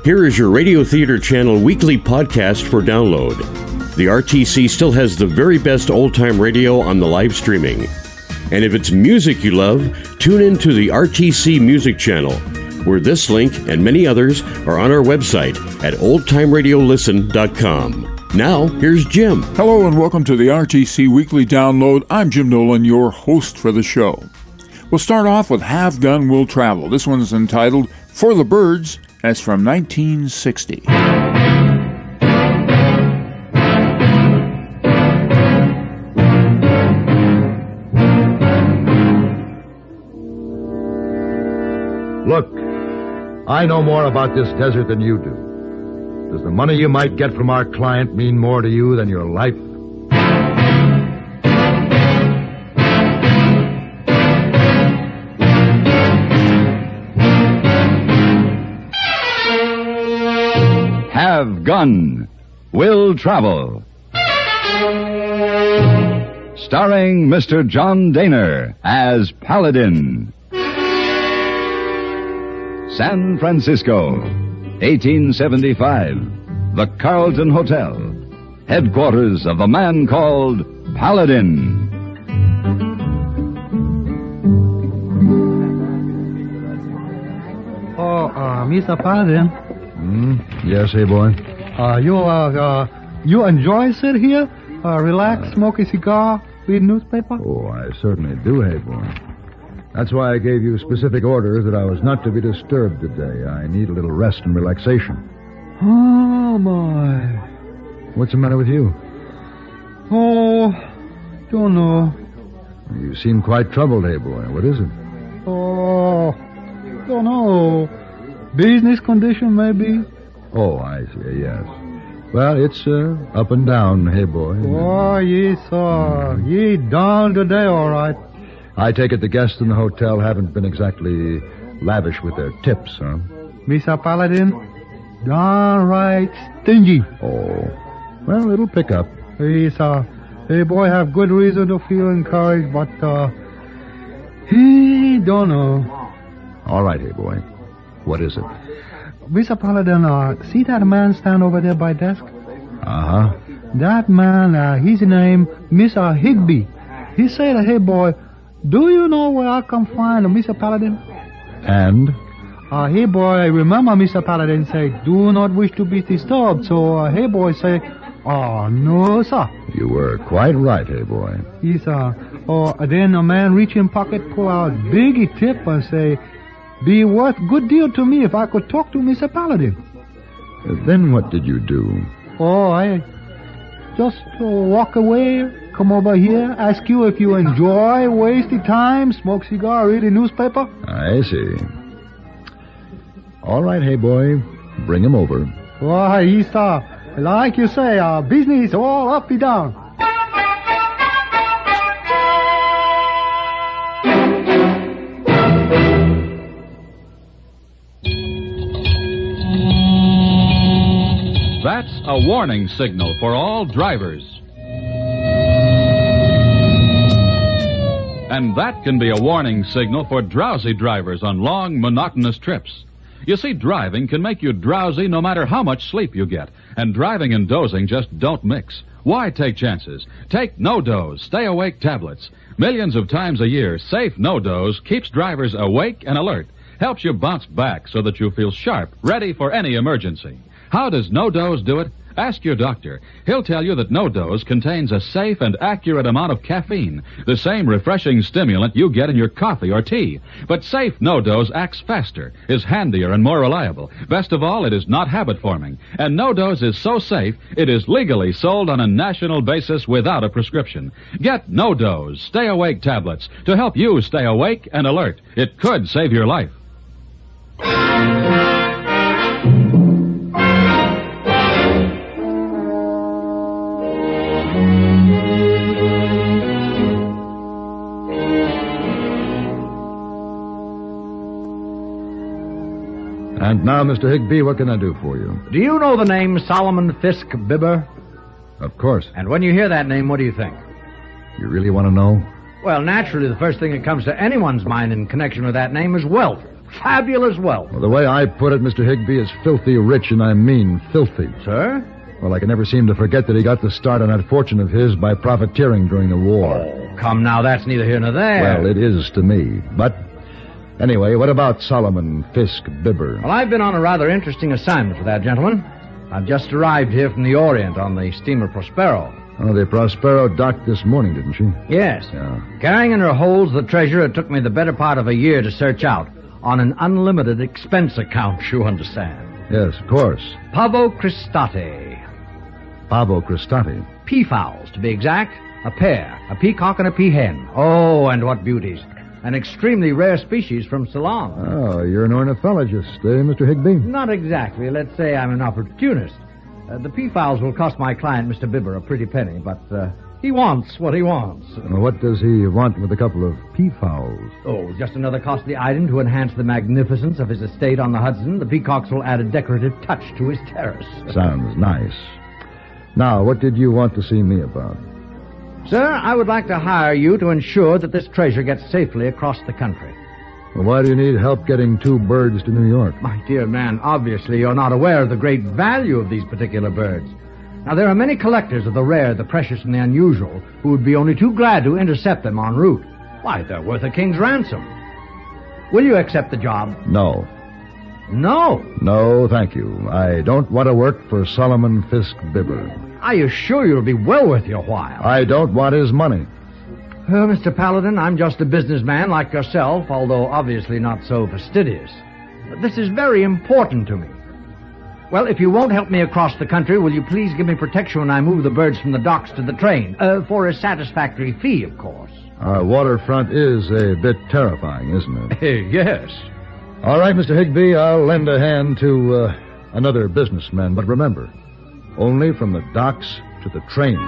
Here is your Radio Theater Channel weekly podcast for download. The RTC still has the very best old-time radio on the live streaming. And if it's music you love, tune in to the RTC Music Channel, where this link and many others are on our website at oldtimeradiolisten.com. Now, here's Jim. Hello and welcome to the RTC Weekly Download. I'm Jim Nolan, your host for the show. We'll start off with Have Gun Will Travel. This one's entitled For the Birds. That's from 1960. Look, I know more about this desert than you do. Does the money you might get from our client mean more to you than your life? Have Gun Will Travel. Starring Mr. John Daner as Paladin. San Francisco, 1875. The Carlton Hotel, headquarters of the man called Paladin. Mr. Paladin. Yes, hey, boy. You enjoy sit here, relax, smoke a cigar, read newspaper? Oh, I certainly do, hey, boy. That's why I gave you specific orders that I was not to be disturbed today. I need a little rest and relaxation. Oh, my. What's the matter with you? Oh, don't know. You seem quite troubled, hey, boy. What is it? Oh, don't know. Business condition, maybe? Oh, I see, yes. Well, it's up and down, hey, boy. Oh, yes, sir. Ye down today, all right. I take it the guests in the hotel haven't been exactly lavish with their tips, huh? Mr. Paladin, downright stingy. Oh, well, it'll pick up. Yes, hey, boy, have good reason to feel encouraged, but, he don't know. All right, hey, boy. What is it? Mr. Paladin, see that man stand over there by desk? Uh-huh. That man, his name, Mr. Higby. He said, hey, boy, do you know where I can find Mr. Paladin? And? Hey, boy, remember Mr. Paladin say, do not wish to be disturbed. So, hey, boy, say, oh, no, sir. You were quite right, hey, boy. Yes, sir. Then a man reach in pocket, pull out big tip and say, be worth good deal to me if I could talk to Mr. Paladin. Then what did you do? Oh, I just walk away, come over here, ask you if you enjoy wasting time, smoke cigar, read a newspaper. I see. All right, hey, boy. Bring him over. Why, yes, sir. Like you say, business all up and down. That's a warning signal for all drivers. And that can be a warning signal for drowsy drivers on long, monotonous trips. You see, driving can make you drowsy no matter how much sleep you get, and driving and dozing just don't mix. Why take chances? Take no-doze, stay-awake tablets. Millions of times a year, safe no-doze keeps drivers awake and alert, helps you bounce back so that you feel sharp, ready for any emergency. How does no-dose do it? Ask your doctor. He'll tell you that no-dose contains a safe and accurate amount of caffeine, the same refreshing stimulant you get in your coffee or tea. But safe no-dose acts faster, is handier, and more reliable. Best of all, it is not habit-forming. And no-dose is so safe, it is legally sold on a national basis without a prescription. Get no-dose, stay-awake tablets to help you stay awake and alert. It could save your life. And now, Mr. Higby, what can I do for you? Do you know the name Solomon Fisk Bibber? Of course. And when you hear that name, what do you think? You really want to know? Well, naturally, the first thing that comes to anyone's mind in connection with that name is wealth. fabulous wealth. Well, the way I put it, Mr. Higbee, is filthy rich, and I mean filthy. Sir? Well, I can never seem to forget that he got the start on that fortune of his by profiteering during the war. Oh, come now, that's neither here nor there. Well, it is to me. But anyway, what about Solomon Fisk Bibber? Well, I've been on a rather interesting assignment with that gentleman. I've just arrived here from the Orient on the steamer Prospero. Oh, the Prospero docked this morning, didn't she? Yes. Yeah. Carrying in her holds the treasure it took me the better part of a year to search out on an unlimited expense account, you understand. Yes, of course. Pavo Cristate. Pavo Cristati. Peafowls, to be exact. A pair, a peacock and a peahen. Oh, and what beauties. An extremely rare species from Ceylon. Oh, you're an ornithologist, Mr. Higbee? Not exactly. Let's say I'm an opportunist. The peafowls will cost my client, Mr. Bibber, a pretty penny, but he wants what he wants. Well, what does he want with a couple of peafowls? Oh, just another costly item to enhance the magnificence of his estate on the Hudson. The peacocks will add a decorative touch to his terrace. Sounds nice. Now, what did you want to see me about? Sir, I would like to hire you to ensure that this treasure gets safely across the country. Well, why do you need help getting 2 birds to New York? My dear man, obviously you're not aware of the great value of these particular birds. Now, there are many collectors of the rare, the precious, and the unusual who would be only too glad to intercept them en route. Why, they're worth a king's ransom. Will you accept the job? No. No. No, thank you. I don't want to work for Solomon Fisk Bibber. I assure you it'll be well worth your while. I don't want his money. Well, Mr. Paladin, I'm just a businessman like yourself, although obviously not so fastidious. But this is very important to me. Well, if you won't help me across the country, will you please give me protection when I move the birds from the docks to the train? For a satisfactory fee, of course. Our waterfront is a bit terrifying, isn't it? Yes. All right, Mr. Higbee, I'll lend a hand to another businessman. But remember, only from the docks to the train.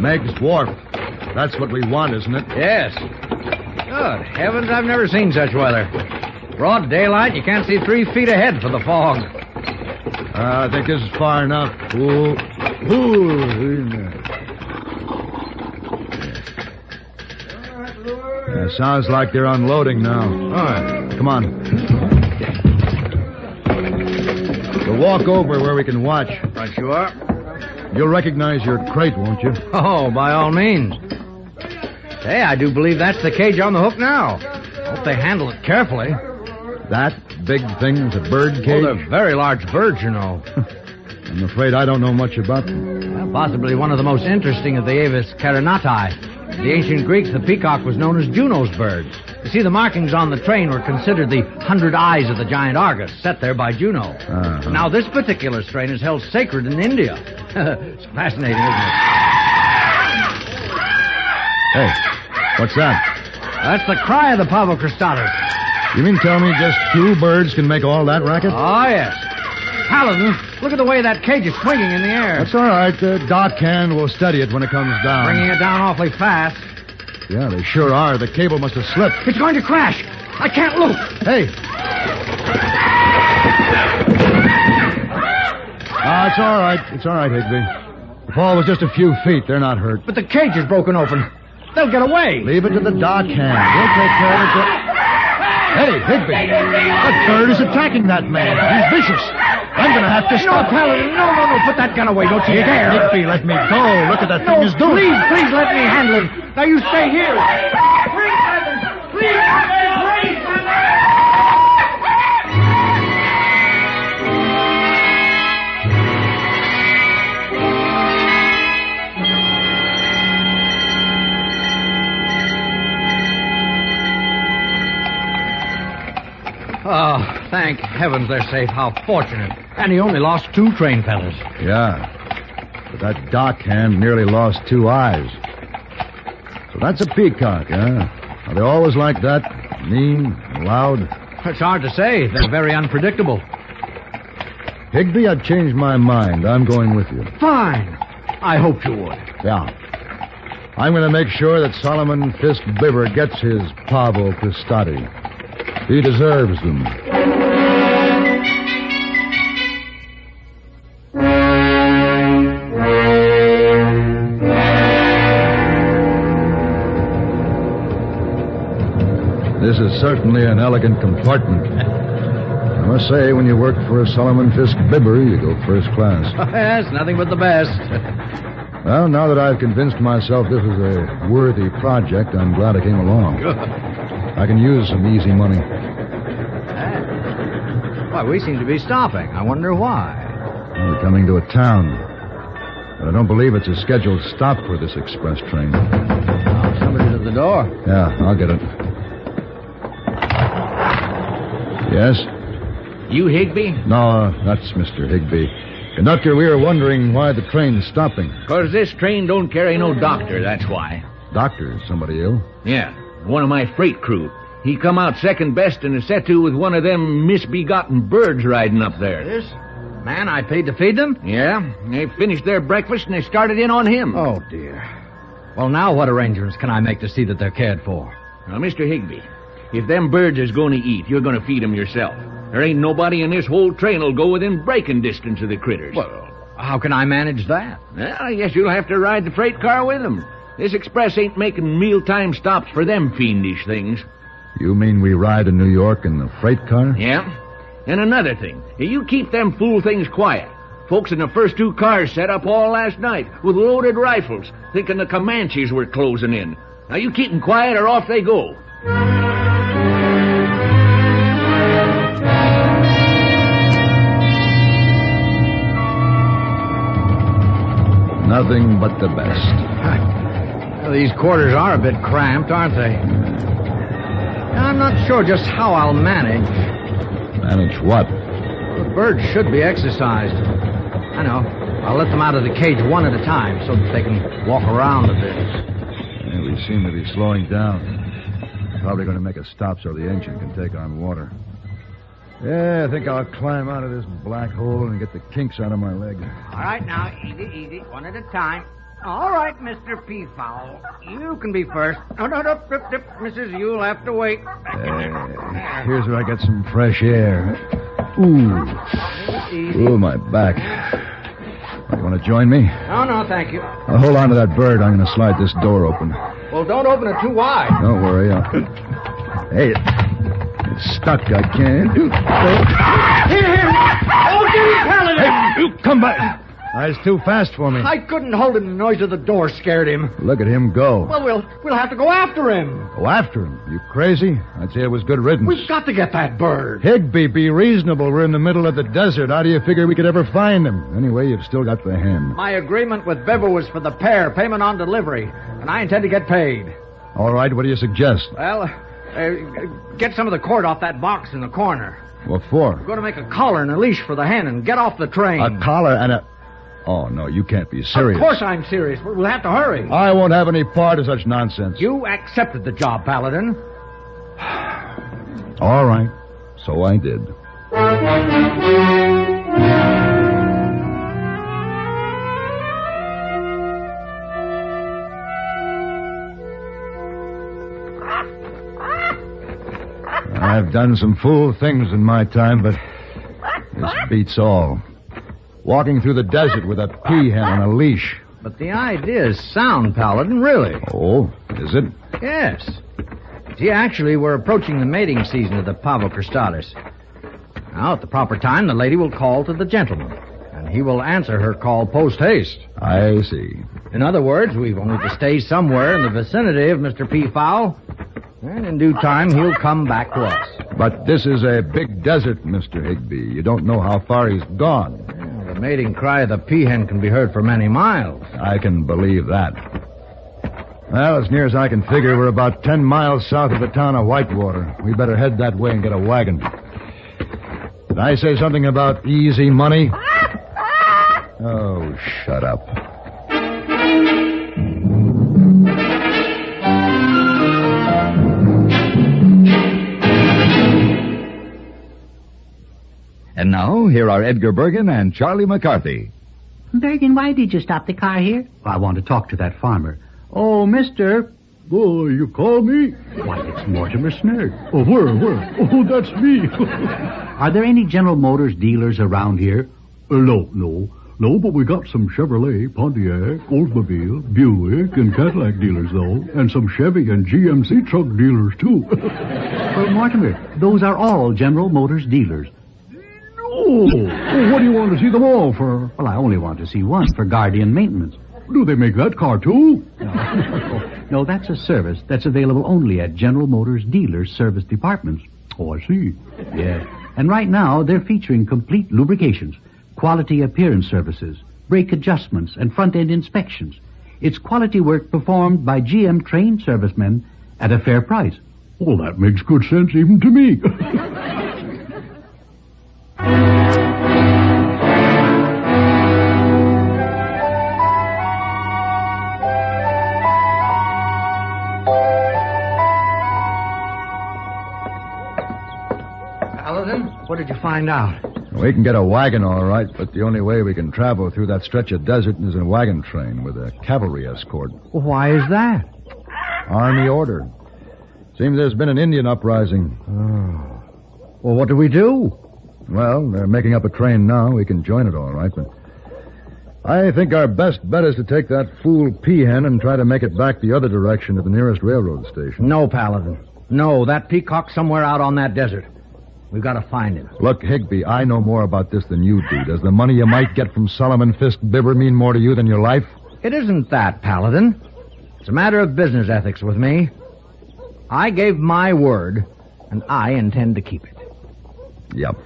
Meg's Wharf. That's what we want, isn't it? Yes. Good heavens, I've never seen such weather. Broad daylight, you can't see 3 feet ahead for the fog. I think this is far enough. Ooh. Sounds like they're unloading now. All right. Come on. We'll walk over where we can watch. Right you are. You'll recognize your crate, won't you? Oh, by all means. Hey, I do believe that's the cage on the hook now. Hope they handle it carefully. That big thing's a bird cage? Oh, they're very large birds, you know. I'm afraid I don't know much about them. Well, possibly one of the most interesting of the Avis carinati. In the ancient Greeks, the peacock was known as Juno's bird. You see, the markings on the train were considered the 100 eyes of the giant Argus, set there by Juno. Uh-huh. Now, this particular strain is held sacred in India. It's fascinating, isn't it? Hey, what's that? That's the cry of the Pavo Cristatus. You mean tell me just 2 birds can make all that racket? Oh, yes. Paladin, look at the way that cage is swinging in the air. That's all right. Doc Hand will study it when it comes down. Bringing it down awfully fast. Yeah, they sure are. The cable must have slipped. It's going to crash. I can't look. Hey. It's all right. It's all right, Higbee. The fall was just a few feet. They're not hurt. But the cage is broken open. They'll get away. Leave it to the Doc Hand. He'll take care of it. Hey, Higbee. That bird is attacking that man. He's vicious. I'm going to have to stop. No, Paladin. No. Put that gun away. Don't you dare. Higbee, let me go. Look at that thing is doing. Please let me handle him. Now you stay here. Please. Oh, thank heavens they're safe. How fortunate. And he only lost 2 train feathers. Yeah. But that Doc Hand nearly lost 2 eyes. So that's a peacock, huh? Are they always like that? Mean, loud? It's hard to say. They're very unpredictable. Higbee, I've changed my mind. I'm going with you. Fine. I hoped you would. Yeah. I'm going to make sure that Solomon Fisk Bibber gets his Pavo Cristati. He deserves them. This is certainly an elegant compartment. I must say, when you work for a Solomon Fisk Fibber, you go first class. Yes, nothing but the best. Well, now that I've convinced myself this is a worthy project, I'm glad I came along. Good. I can use some easy money. Why, we seem to be stopping. I wonder why. We're coming to a town. But I don't believe it's a scheduled stop for this express train. Oh, somebody's at the door. Yeah, I'll get it. Yes? You Higby? No, that's Mr. Higby. Conductor, we were wondering why the train's stopping. 'Cause this train don't carry no doctor, that's why. Doctor, is somebody ill? Yeah, one of my freight crew. He come out second best in a set-to with one of them misbegotten birds riding up there. This man I paid to feed them? Yeah, they finished their breakfast and they started in on him. Oh, dear. Well, now what arrangements can I make to see that they're cared for? Now, Mr. Higby, if them birds is going to eat, you're going to feed them yourself. There ain't nobody in this whole train'll go within breaking distance of the critters. Well, how can I manage that? Well, I guess you'll have to ride the freight car with them. This express ain't making mealtime stops for them fiendish things. You mean we ride to New York in the freight car? Yeah? And another thing, you keep them fool things quiet. Folks in the first two cars set up all last night with loaded rifles, thinking the Comanches were closing in. Now you keep them quiet or off they go. Nothing but the best. Well, these quarters are a bit cramped, aren't they? I'm not sure just how I'll manage. Manage what? The birds should be exercised. I know. I'll let them out of the cage one at a time so that they can walk around a bit. Yeah, we seem to be slowing down. Probably going to make a stop so the engine can take on water. Yeah, I think I'll climb out of this black hole and get the kinks out of my leg. All right, now, easy, one at a time. All right, Mr. Peafowl. You can be first. No, Mrs. You'll have to wait. Here's where I get some fresh air. Ooh. Easy. Ooh, my back. You want to join me? No, thank you. Now, hold on to that bird. I'm going to slide this door open. Well, don't open it too wide. Don't worry. Hey, it's stuck. I can't. Here! Oh, Jimmy Paladin! Hey, you come back. That's too fast for me. I couldn't hold him. The noise of the door scared him. Look at him go. Well, we'll have to go after him. Go after him? You crazy? I'd say it was good riddance. We've got to get that bird. Higby, be reasonable. We're in the middle of the desert. How do you figure we could ever find him? Anyway, you've still got the hen. My agreement with Fibber was for the pair, payment on delivery, and I intend to get paid. All right, what do you suggest? Well, get some of the cord off that box in the corner. What for? We're going to make a collar and a leash for the hen and get off the train. A collar and a... Oh, no, you can't be serious. Of course I'm serious, but we'll have to hurry. I won't have any part of such nonsense. You accepted the job, Paladin. All right, so I did. I've done some fool things in my time, but this beats all. Walking through the desert with a peahen on a leash. But the idea is sound, Paladin, really. Oh, is it? Yes. See, actually, we're approaching the mating season of the pavo cristalis. Now, at the proper time, the lady will call to the gentleman, and he will answer her call post-haste. I see. In other words, we've only to stay somewhere in the vicinity of Mr. Peafowl, and in due time, he'll come back to us. But this is a big desert, Mr. Higby. You don't know how far he's gone. The mating cry of the peahen can be heard for many miles. I can believe that. Well, as near as I can figure, we're about 10 miles south of the town of Whitewater. We better head that way and get a wagon. Did I say something about easy money? Oh, shut up. And now, here are Edgar Bergen and Charlie McCarthy. Bergen, why did you stop the car here? I want to talk to that farmer. Oh, mister, Oh, you call me? Why, it's Mortimer Snurg. Oh, where? Oh, that's me. Are there any General Motors dealers around here? No, but we got some Chevrolet, Pontiac, Oldsmobile, Buick, and Cadillac dealers, though. And some Chevy and GMC truck dealers, too. Well, Mortimer, those are all General Motors dealers. Oh, what do you want to see them all for? Well, I only want to see one for Guardian maintenance. Do they make that car, too? No, that's a service that's available only at General Motors dealers' service departments. Oh, I see. Yeah. And right now, they're featuring complete lubrications, quality appearance services, brake adjustments, and front-end inspections. It's quality work performed by GM-trained servicemen at a fair price. Well, that makes good sense even to me. Paladin, what did you find out? We can get a wagon, all right, but the only way we can travel through that stretch of desert is in a wagon train with a cavalry escort. Why is that? Army order. Seems there's been an Indian uprising. Oh. Well, what do we do? Well, they're making up a train now. We can join it, all right, but I think our best bet is to take that fool peahen and try to make it back the other direction to the nearest railroad station. No, Paladin. No, that peacock's somewhere out on that desert. We've got to find him. Look, Higby, I know more about this than you do. Does the money you might get from Solomon Fisk Bibber mean more to you than your life? It isn't that, Paladin. It's a matter of business ethics with me. I gave my word, and I intend to keep it. Yep.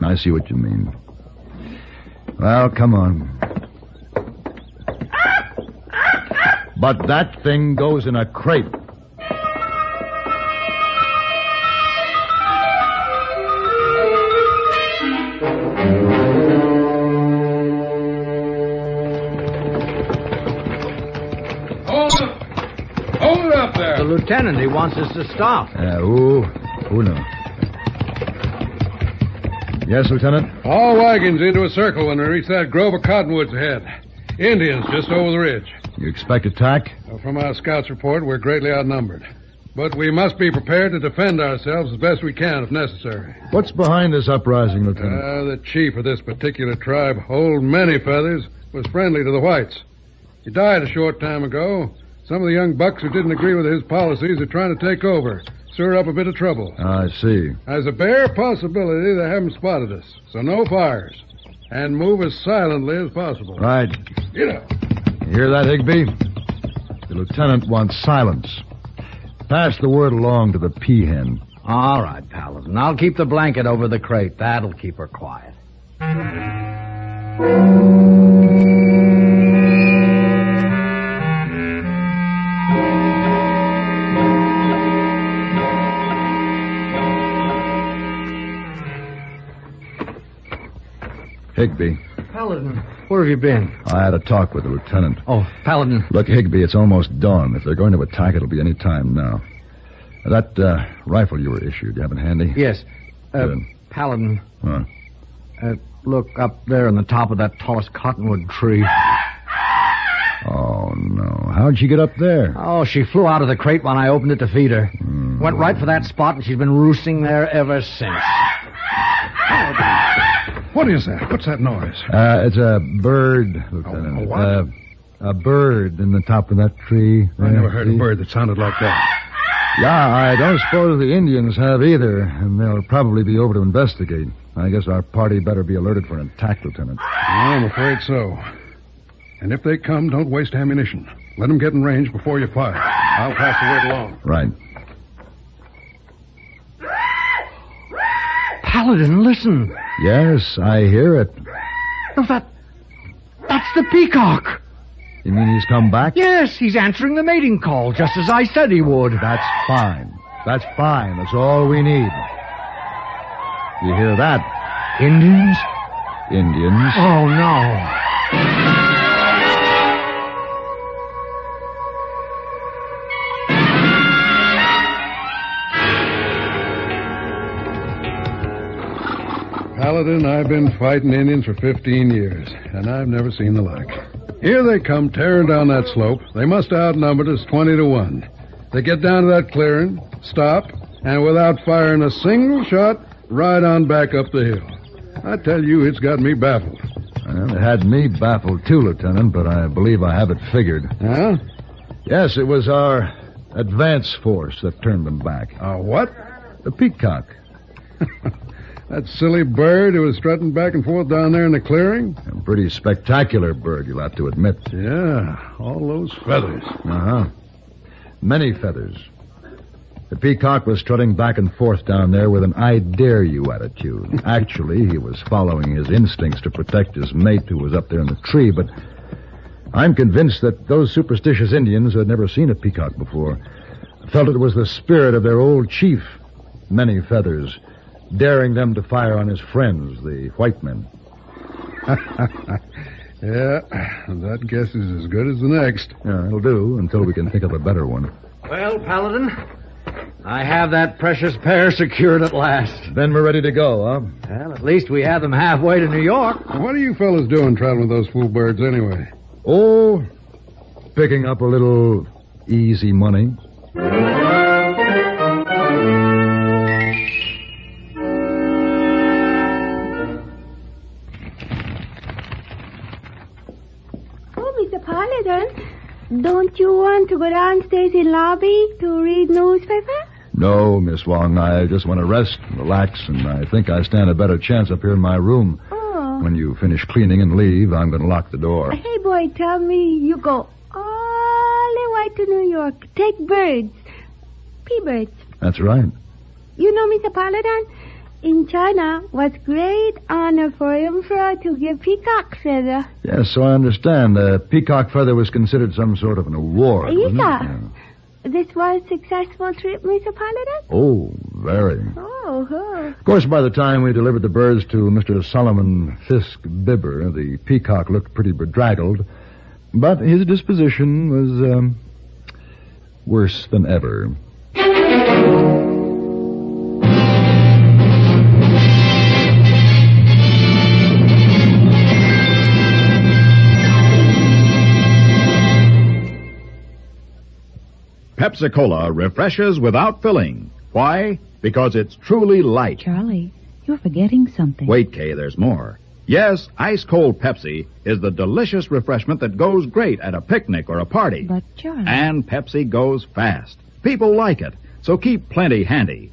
I see what you mean. Well, come on. But that thing goes in a crate. Hold up there. The lieutenant, he wants us to stop. Who knows? Yes, Lieutenant? All wagons into a circle when we reach that grove of cottonwoods ahead. Indians just over the ridge. You expect attack? Well, from our scouts' report, we're greatly outnumbered. But we must be prepared to defend ourselves as best we can if necessary. What's behind this uprising, Lieutenant? The chief of this particular tribe, Old Many Feathers, was friendly to the whites. He died a short time ago. Some of the young bucks who didn't agree with his policies are trying to take over, stir up a bit of trouble. I see. There's a bare possibility they haven't spotted us, so no fires. And move as silently as possible. Right. Get up. You hear that, Higby? The lieutenant wants silence. Pass the word along to the peahen. All right, Paladin. I'll keep the blanket over the crate. That'll keep her quiet. Higby. Paladin, where have you been? I had a talk with the lieutenant. Oh, Paladin. Look, Higby, it's almost dawn. If they're going to attack, it'll be any time now. That rifle you were issued, you have it handy? Yes. Good. Paladin. Huh? Look up there on the top of that tallest cottonwood tree. Oh, no. How'd she get up there? Oh, she flew out of the crate when I opened it to feed her. Went right for that spot, and she's been roosting there ever since. What is that? What's that noise? It's a bird, Lieutenant. A what? A bird in the top of that tree. I never heard a bird that sounded like that. Yeah, I don't suppose the Indians have either, and they'll probably be over to investigate. I guess our party better be alerted for an attack, Lieutenant. I'm afraid so. And if they come, don't waste ammunition. Let them get in range before you fire. I'll pass the word along. Right. Paladin, listen. Yes, I hear it. No, that's the peacock. You mean he's come back? Yes, he's answering the mating call, just as I said he would. That's fine. That's fine. That's all we need. You hear that? Indians? Indians. Oh, no. Paladin, I've been fighting Indians for 15 years, and I've never seen the like. Here they come tearing down that slope. They must have outnumbered us 20 to 1. They get down to that clearing, stop, and without firing a single shot, ride on back up the hill. I tell you, it's got me baffled. Well, it had me baffled too, Lieutenant, but I believe I have it figured. Huh? Yes, it was our advance force that turned them back. What? The Peacock. That silly bird who was strutting back and forth down there in the clearing? A pretty spectacular bird, you'll have to admit. Yeah, all those feathers. Uh-huh. Many feathers. The Peacock was strutting back and forth down there with an I dare you attitude. Actually, he was following his instincts to protect his mate who was up there in the tree, but I'm convinced that those superstitious Indians who had never seen a peacock before felt it was the spirit of their old chief, Many Feathers, daring them to fire on his friends, the white men. Yeah, that guess is as good as the next. Yeah, it'll do until we can think of a better one. Well, Paladin, I have that precious pair secured at last. Then we're ready to go, huh? Well, at least we have them halfway to New York. What are you fellas doing traveling with those fool birds anyway? Oh, picking up a little easy money. Mr. Paladin, don't you want to go downstairs in lobby to read newspaper? No, Miss Wong. I just want to rest and relax, and I think I stand a better chance up here in my room. Oh. When you finish cleaning and leave, I'm going to lock the door. Hey, boy, tell me you go all the way to New York. Take birds. P-birds. That's right. You know, Mr. Paladin, in China was great honor for emperor to give peacock feather. Yes, so I understand. The peacock feather was considered some sort of an award, wasn't it? Yeah. This was a successful trip, Mr. Paladin? Oh, very. Oh. Of course, by the time we delivered the birds to Mr. Solomon Fisk Bibber, the peacock looked pretty bedraggled, but his disposition was, worse than ever. Pepsi-Cola refreshes without filling. Why? Because it's truly light. Charlie, you're forgetting something. Wait, Kay, there's more. Yes, ice-cold Pepsi is the delicious refreshment that goes great at a picnic or a party. But, Charlie... And Pepsi goes fast. People like it, so keep plenty handy.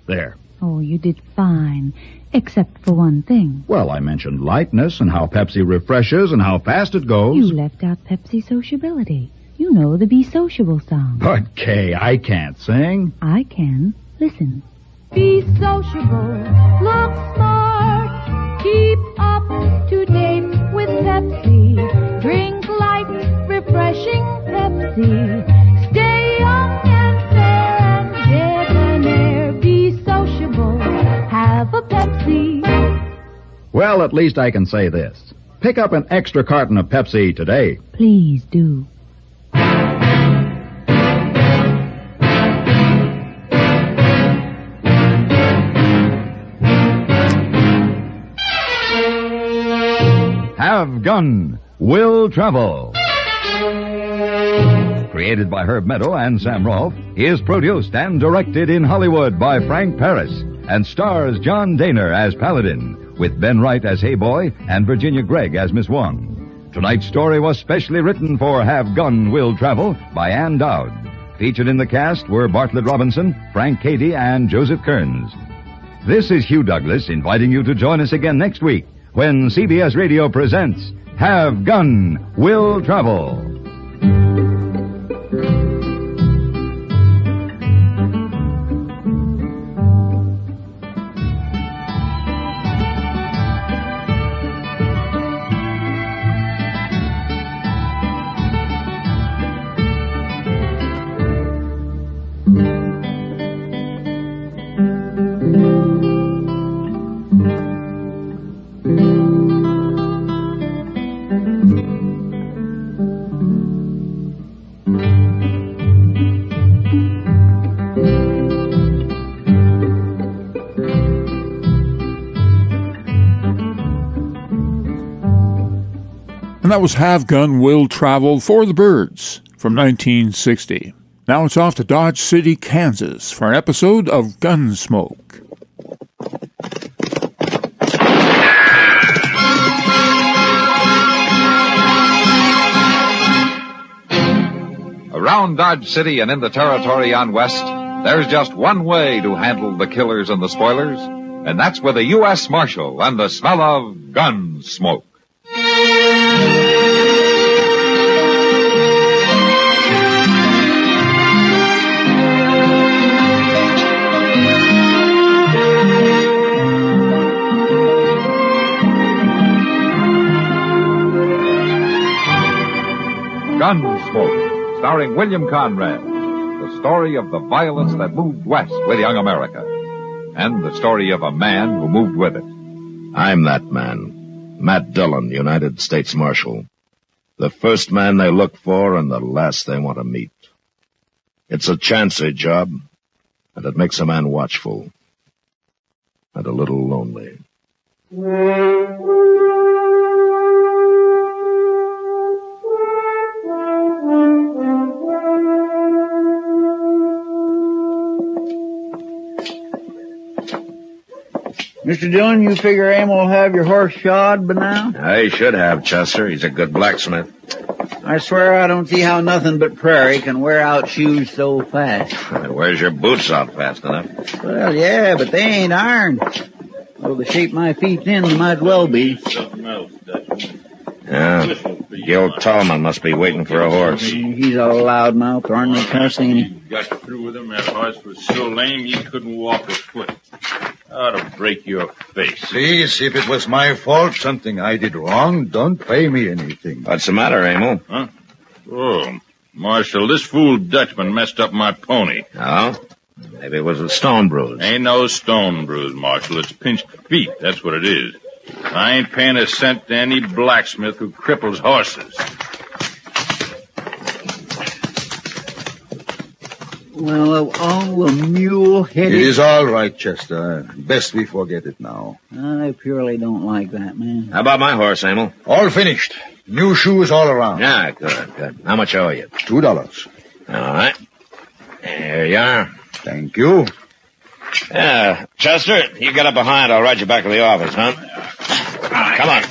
There. Oh, you did fine, except for one thing. Well, I mentioned lightness and how Pepsi refreshes and how fast it goes. You left out Pepsi sociability. You know the Be Sociable song. But, Kay, I can't sing. I can. Listen. Be sociable, look smart, keep up to date with Pepsi. Drink light, refreshing Pepsi. Stay young and fair and debonair. Be sociable, have a Pepsi. Well, at least I can say this. Pick up an extra carton of Pepsi today. Please do. Have Gun Will Travel. Created by Herb Meadow and Sam Rolfe, is produced and directed in Hollywood by Frank Paris and stars John Daner as Paladin, with Ben Wright as Hayboy and Virginia Gregg as Miss Wong. Tonight's story was specially written for Have Gun Will Travel by Ann Dowd. Featured in the cast were Bartlett Robinson, Frank Cady, and Joseph Kearns. This is Hugh Douglas inviting you to join us again next week when CBS Radio presents Have Gun Will Travel. And that was Have Gun Will Travel for the Birds from 1960. Now it's off to Dodge City, Kansas for an episode of Gunsmoke. Around Dodge City and in the territory on west, there's just one way to handle the killers and the spoilers, and that's with a U.S. Marshal and the smell of Gunsmoke. Gunsmoke, starring William Conrad, the story of the violence that moved west with young America, and the story of a man who moved with it. I'm that man, Matt Dillon, United States Marshal. The first man they look for and the last they want to meet. It's a chancy job, and it makes a man watchful and a little lonely. Mr. Dillon, you figure Aim will have your horse shod by now? He should have, Chester. He's a good blacksmith. I swear I don't see how nothing but prairie can wear out shoes so fast. Wears your boots out fast enough. Well, yeah, but they ain't iron. Well, the shape my feet's in, they might well be. Yeah, Gil Tallman must be waiting for a horse. He's a loudmouth, ornery cuss, ain't he? Got through with him. That horse was so lame he couldn't walk a foot. Ought to break your face. Please, if it was my fault, something I did wrong, don't pay me anything. What's the matter, Emil? Huh? Oh, Marshal, this fool Dutchman messed up my pony. Oh? Maybe it was a stone bruise. Ain't no stone bruise, Marshal. It's pinched feet. That's what it is. I ain't paying a cent to any blacksmith who cripples horses. Well, the mule-headed... It is all right, Chester. Best we forget it now. I purely don't like that, man. How about my horse, Emil? All finished. New shoes all around. Yeah, good. How much owe you? $2. All right. Here you are. Thank you. Yeah, Chester, you get up behind. I'll ride you back to the office, huh? Come on.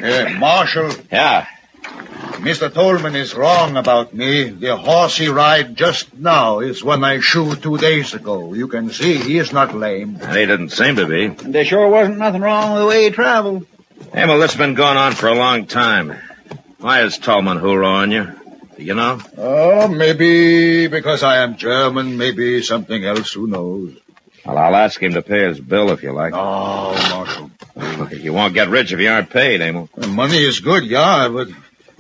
There. Marshal. Yeah? Mr. Tolman is wrong about me. The horse he ride just now is one I shoed 2 days ago. You can see he is not lame. He didn't seem to be. There sure wasn't nothing wrong with the way he traveled. Emil, this has been going on for a long time. Why is Tolman hoorahing you? Do you know? Oh, maybe because I am German, maybe something else, who knows. Well, I'll ask him to pay his bill if you like. Oh, Marshal. You won't get rich if you aren't paid, Emil. The money is good, yeah, but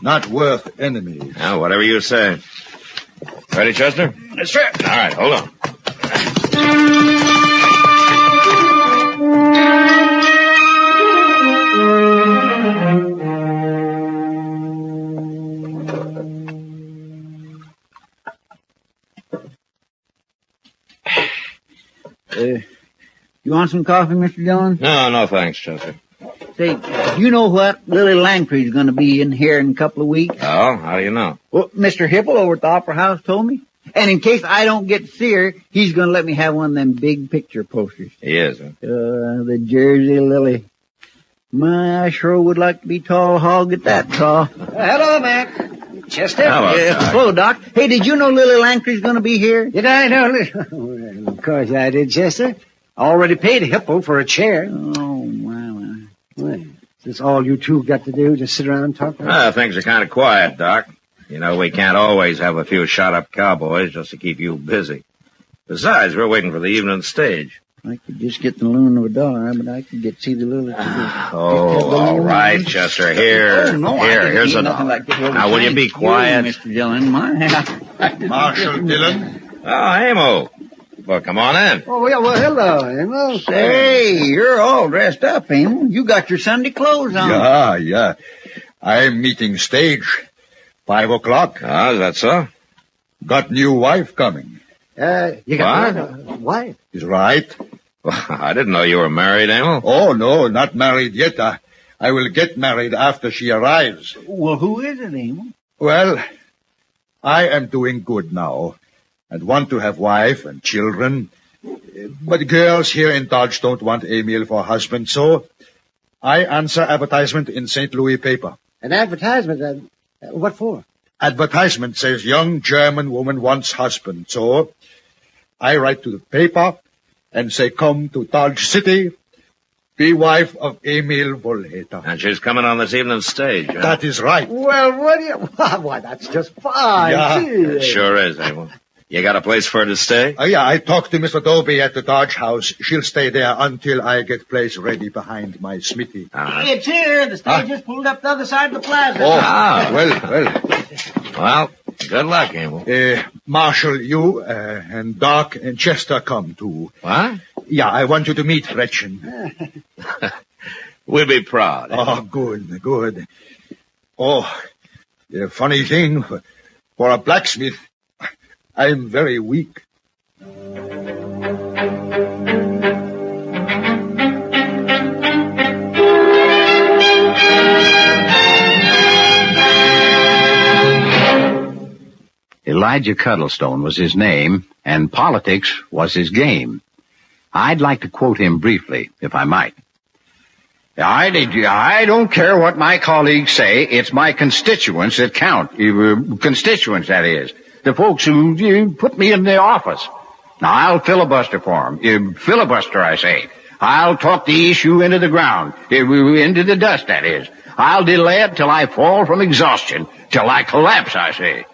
not worth enemies. Now, whatever you say. Ready, Chester? Yes, sir. All right, hold on. You want some coffee, Mr. Dillon? No, thanks, Chester. Say, you know what? Lily Langtry's going to be in here in a couple of weeks. Oh, how do you know? Well, Mr. Hipple over at the Opera House told me. And in case I don't get to see her, he's going to let me have one of them big picture posters. He is, huh? The Jersey Lily. My, I sure would like to be tall hog at that, Saw. Hello, Mac. Chester? Hello, Doc. Hey, did you know Lily Langtry's going to be here? Did I know? Well, of course I did, Chester. Already paid Hipple for a chair. Oh, wow. Well, that's all you two got to do, just sit around and talk? Things are kind of quiet, Doc. You know, we can't always have a few shot-up cowboys just to keep you busy. Besides, we're waiting for the evening stage. I could just get the loan of $1, but I could get see the Lily. All right, Chester. Here's a dollar. Like now, will you be quiet? Mr. Dillon, Marshal Dillon. Oh, Amo. Well, come on in. Oh, well, hello, Amo. Say, you're all dressed up, Amo. You got your Sunday clothes on. Yeah. I'm meeting stage. 5 o'clock. Ah, is that so? Got new wife coming. You got a wife? Is right. Well, I didn't know you were married, Amo. Oh, no, not married yet. I will get married after she arrives. Well, who is it, Amo? Well, I am doing good now and want to have wife and children. But girls here in Dodge don't want Emil for husband, so I answer advertisement in St. Louis paper. An advertisement? What for? Advertisement says young German woman wants husband, so I write to the paper and say come to Dodge City, be wife of Emil Volheta. And she's coming on this evening's stage, huh? That is right. Well, what do you... Why, that's just fine. Yeah, Gee. It sure is, Emil. You got a place for her to stay? Yeah, I talked to Miss Adobe at the Dodge House. She'll stay there until I get place ready behind my smithy. It's here. The stage is pulled up the other side of the plaza. Well, good luck, Emil. Marshal, you and Doc and Chester come too. What? Yeah, I want you to meet Gretchen. We'll be proud. Oh, good. Oh, the funny thing, for a blacksmith, I'm very weak. Elijah Cuddlestone was his name, and politics was his game. I'd like to quote him briefly, if I might. I don't care what my colleagues say. It's my constituents that count. Constituents, that is. The folks who put me in the office. Now, I'll filibuster for them. Filibuster, I say. I'll talk the issue into the ground. Into the dust, that is. I'll delay it till I fall from exhaustion. Till I collapse, I say.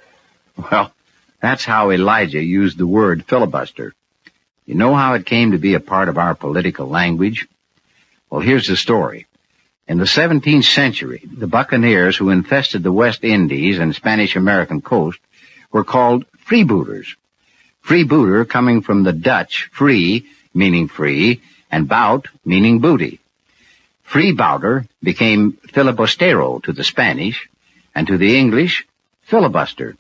Well, that's how Elijah used the word filibuster. You know how it came to be a part of our political language? Well, here's the story. In the 17th century, the buccaneers who infested the West Indies and Spanish-American coast were called freebooters. Freebooter coming from the Dutch free, meaning free, and bout, meaning booty. Freebouter became filibustero to the Spanish, and to the English, filibuster.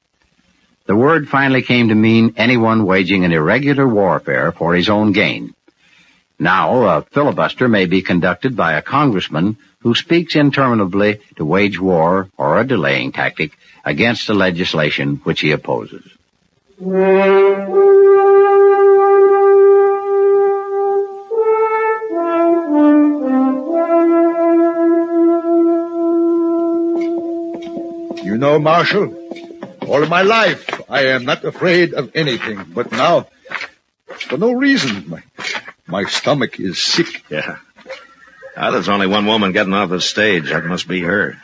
The word finally came to mean anyone waging an irregular warfare for his own gain. Now, a filibuster may be conducted by a congressman who speaks interminably to wage war or a delaying tactic against the legislation which he opposes. You know, Marshal, all my life I am not afraid of anything, but now, for no reason, my stomach is sick. Yeah. There's only one woman getting off the stage. That must be her.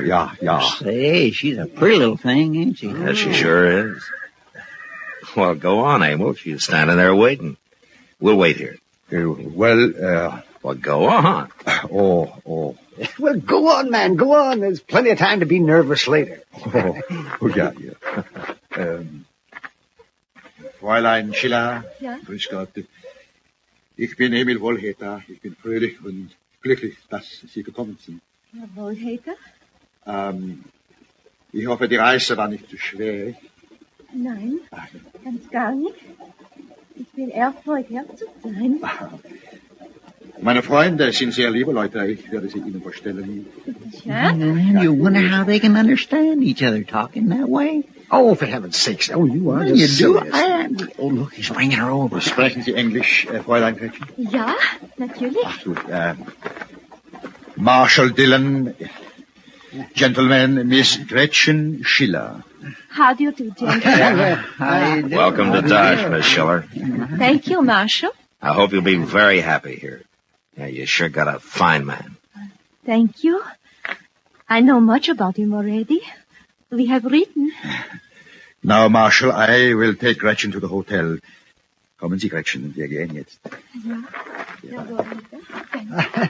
Yeah. Say, she's a pretty little thing, ain't she? Yeah, she sure is. Well, go on, Emil. She's standing there waiting. We'll wait here. Well, go on. Oh. Well, go on, man, go on. There's plenty of time to be nervous later. Yeah. Fräulein Schiller. Ja? Grüß Gott. Ich bin Emil Volheta. Ich bin fröhlich und glücklich, dass Sie gekommen sind. Herr Volheta? Ich hoffe, die Reise war nicht zu schwer. Nein, ganz gar nicht. Ich bin erfreut, hier zu sein. Meine Freunde sind sehr liebe Leute. Ich werde sie Ihnen vorstellen. You wonder how they can understand each other talking that way? Oh, for heaven's sakes. Oh, you are You just do. serious. Oh, look, he's ringing her over. Sprechen Sie Englisch, Fräulein Gretchen? Ja, natürlich. Gut, Marshal Dillon, gentlemen, Miss Gretchen Schiller. How do you do, gentlemen? Welcome to Dodge, Miss Schiller. Thank you, Marshal. I hope you'll be very happy here. Yeah, you sure got a fine man. Thank you. I know much about him already. We have written. Now, Marshal, I will take Gretchen to the hotel. Kommen Sie, Gretchen. Wir gehen jetzt.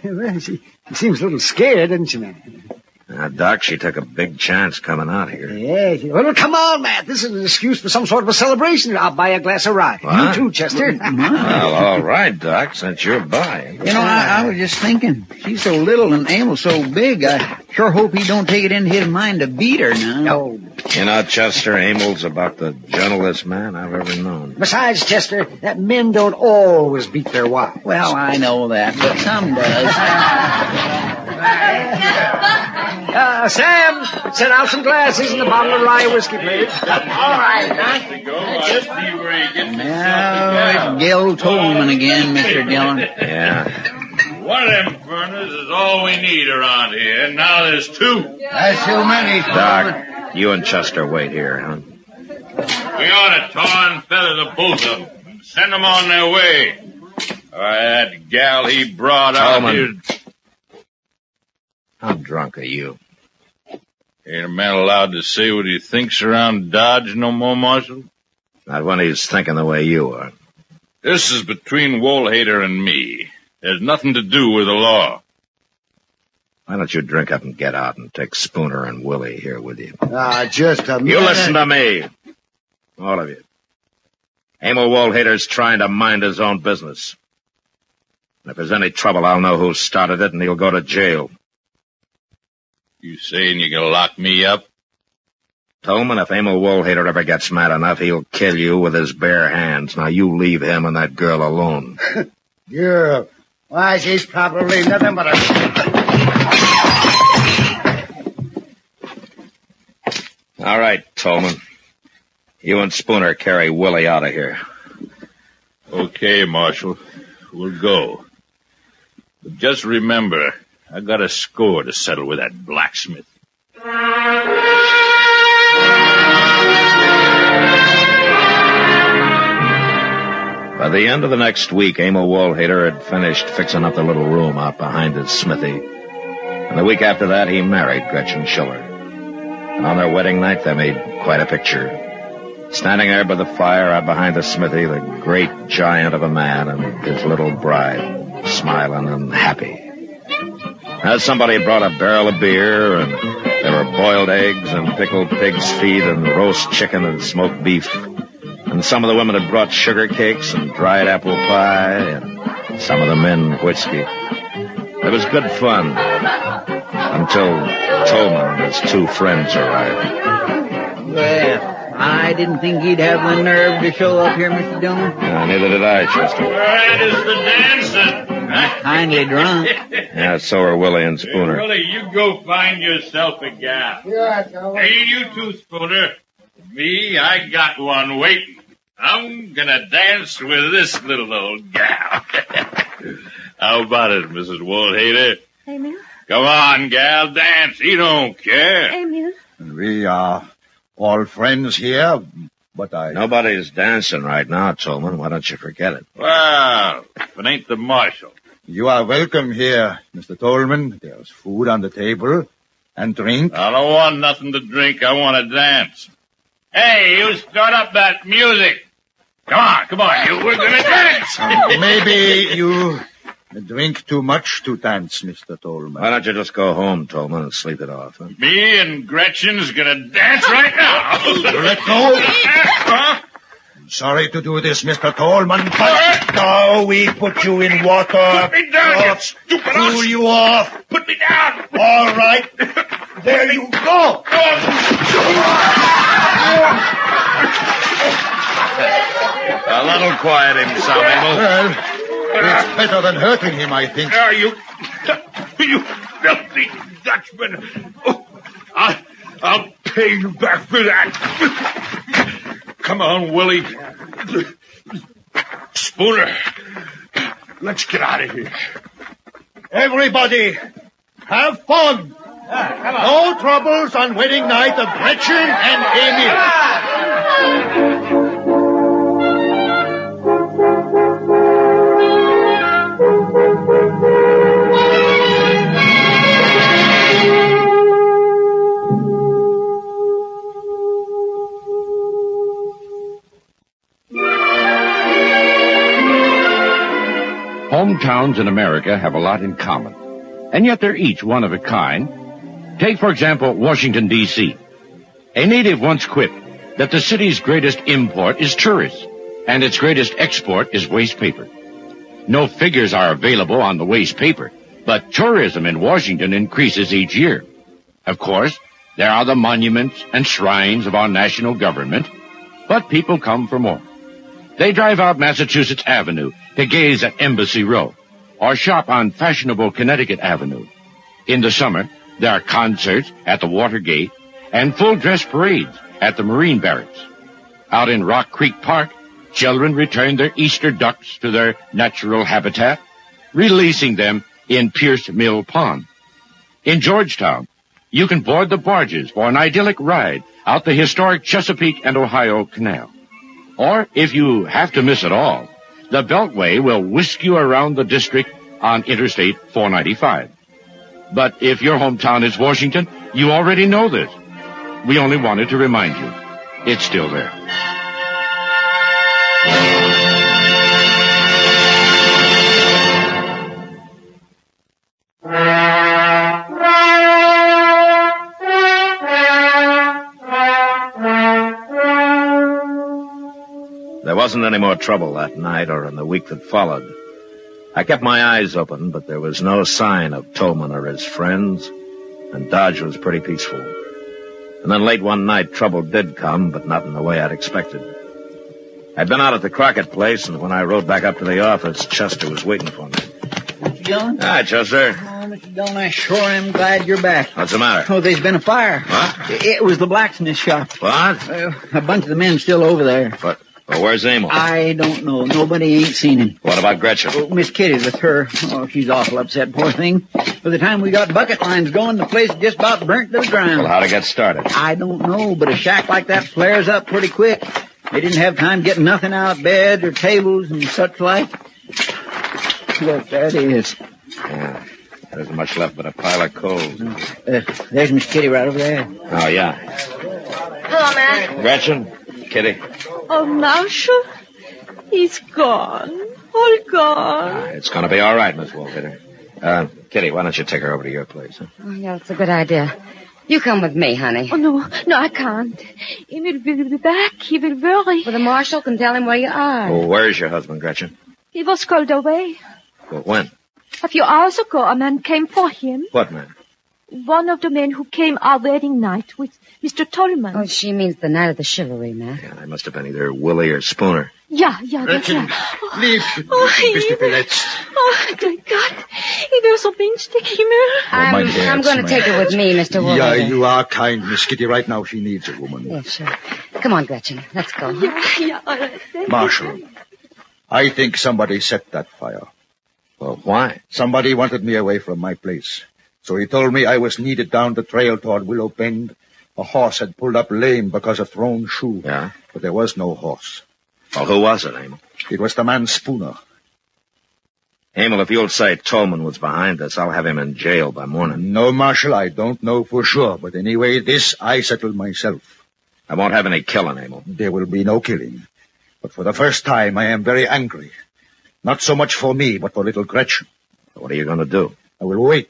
Well, she seems a little scared, doesn't she, man? Doc, she took a big chance coming out here. Yeah. Well, come on, Matt. This is an excuse for some sort of a celebration. I'll buy a glass of rye. What? You too, Chester. Well, all right, Doc, since you're buying. You know, I was just thinking, she's so little and Emil's so big, I sure hope he don't take it into his mind to beat her now. No. You know, Chester, Emil's about the gentlest man I've ever known. Besides, Chester, that men don't always beat their wives. Well, I know that, but some does. Sam, set out some glasses and a bottle of rye whiskey, please. All right, just see where he gets Now, it's Gil Tolman again, Mr. Dillon. Yeah. One of them burners is all we need around here, and now there's two. That's too many. Doc, you and Chester wait here, huh? We ought to tar and feather the both of them and send them on their way. That gal he brought out here... How drunk are you? Ain't a man allowed to say what he thinks around Dodge no more, Marshal? Not when he's thinking the way you are. This is between Woolhater and me. There's nothing to do with the law. Why don't you drink up and get out and take Spooner and Willie here with you? Just a minute. You listen to me. All of you. Emil Woolhater's trying to mind his own business. And if there's any trouble, I'll know who started it, and he'll go to jail. You saying you're gonna lock me up? Tolman, if Emil Woolhater ever gets mad enough, he'll kill you with his bare hands. Now you leave him and that girl alone. Girl. Why, she's probably nothing but a... All right, Tolman. You and Spooner carry Willie out of here. Okay, Marshal. We'll go. But just remember, I got a score to settle with that blacksmith. By the end of the next week, Emil Woolhater had finished fixing up the little room out behind his smithy. And the week after that, he married Gretchen Schiller. And on their wedding night, they made quite a picture. Standing there by the fire out behind the smithy, the great giant of a man and his little bride, smiling and happy. As somebody had brought a barrel of beer, and there were boiled eggs and pickled pig's feet and roast chicken and smoked beef. And some of the women had brought sugar cakes and dried apple pie, and some of the men whiskey. It was good fun, until Tolman and his two friends arrived. Well, I didn't think he'd have the nerve to show up here, Mr. Dillon. Neither did I, Chester. Where is the dancing? Huh? Kindly drunk. Yeah, so are Willie and Spooner. Willie, you go find yourself a gal. Hey, you too, Spooner. Me, I got one waiting. I'm gonna dance with this little old gal. How about it, Mrs. Woolhater? Emil? Come on, gal, dance. He don't care. Emil? We are all friends here, but Nobody's dancing right now, Tolman. Why don't you forget it? Well, if it ain't the marshal. You are welcome here, Mr. Tolman. There's food on the table and drink. I don't want nothing to drink. I want to dance. Hey, you start up that music. Come on, you. We're going to dance. Maybe you drink too much to dance, Mr. Tolman. Why don't you just go home, Tolman, and sleep it off? Huh? Me and Gretchen's going to dance right now. Let go. I'm sorry to do this, Mr. Tolman, but now we put you in water. Put me down, you stupid cool you off. Put me down. All right. There you go. That'll quiet him some, Emil. Well, it's better than hurting him, I think. You filthy Dutchman. Oh, I'll pay you back for that. Come on, Willie. Spooner, let's get out of here. Everybody, have fun. No troubles on wedding night of Gretchen and Emil. Hometowns in America have a lot in common, and yet they're each one of a kind. Take, for example, Washington, D.C. A native once quipped that the city's greatest import is tourists, and its greatest export is waste paper. No figures are available on the waste paper, but tourism in Washington increases each year. Of course, there are the monuments and shrines of our national government, but people come for more. They drive out Massachusetts Avenue to gaze at Embassy Row, or shop on fashionable Connecticut Avenue. In the summer, There are concerts at the Water Gate and full-dress parades at the Marine Barracks. Out in Rock Creek Park, children return their Easter ducks to their natural habitat, releasing them in Pierce Mill Pond. In Georgetown, you can board the barges for an idyllic ride out the historic Chesapeake and Ohio Canal. Or, if you have to miss it all, the Beltway will whisk you around the district on Interstate 495. But if your hometown is Washington, you already know this. We only wanted to remind you. It's still there. There wasn't any more trouble that night or in the week that followed. I kept my eyes open, but there was no sign of Tolman or his friends, and Dodge was pretty peaceful. And then late one night, trouble did come, but not in the way I'd expected. I'd been out at the Crockett place, and when I rode back up to the office, Chester was waiting for me. Mr. Dillon? Hi, Chester. Oh, Mr. Dillon, I sure am glad you're back. What's the matter? Oh, there's been a fire. What? It was the blacksmith shop. What? A bunch of the men still over there. But well, where's Emil? I don't know. Nobody ain't seen him. What about Gretchen? Oh, Miss Kitty's with her. Oh, she's awful upset, poor thing. By the time we got bucket lines going, the place just about burnt to the ground. Well, how'd it get started? I don't know, but a shack like that flares up pretty quick. They didn't have time getting nothing out, beds or tables and such like. Look, there it is. Yeah, there isn't much left but a pile of coals. There's Miss Kitty right over there. Oh, yeah. Hello, man. Gretchen? Kitty? Oh, Marshall, he's gone. All gone. It's going to be all right, Miss Wolfetter. Kitty, why don't you take her over to your place? Huh? Oh, yeah, that's a good idea. You come with me, honey. Oh, no, I can't. Emil will be back. He will worry. Well, the marshal can tell him where you are. Well, where's your husband, Gretchen? He was called away. Well, when? A few hours ago, a man came for him. What man? One of the men who came our wedding night with Mr. Tolman. Oh, she means the night of the chivalry, Matt. Yeah, they must have been either Willie or Spooner. Yeah, that's right. Leave, Mr. Phillips. Oh, thank God. He was so pinchtig, Emil. I'm going to take her with me, Mr. Wolfetter. Yeah, you are kind, Miss Kitty. Right now, she needs a woman. Yeah, sure. Come on, Gretchen. Let's go. Yeah, all right. Marshal, I think somebody set that fire. Well, why? Somebody wanted me away from my place. So he told me I was needed down the trail toward Willow Bend. A horse had pulled up lame because of thrown shoe. Yeah? But there was no horse. Well, who was it, Emil? It was the man Spooner. Emil, if you'll say Tolman was behind this, I'll have him in jail by morning. No, Marshal, I don't know for sure. But anyway, this I settled myself. I won't have any killing, Emil. There will be no killing. But for the first time, I am very angry. Not so much for me, but for little Gretchen. What are you going to do? I will wait.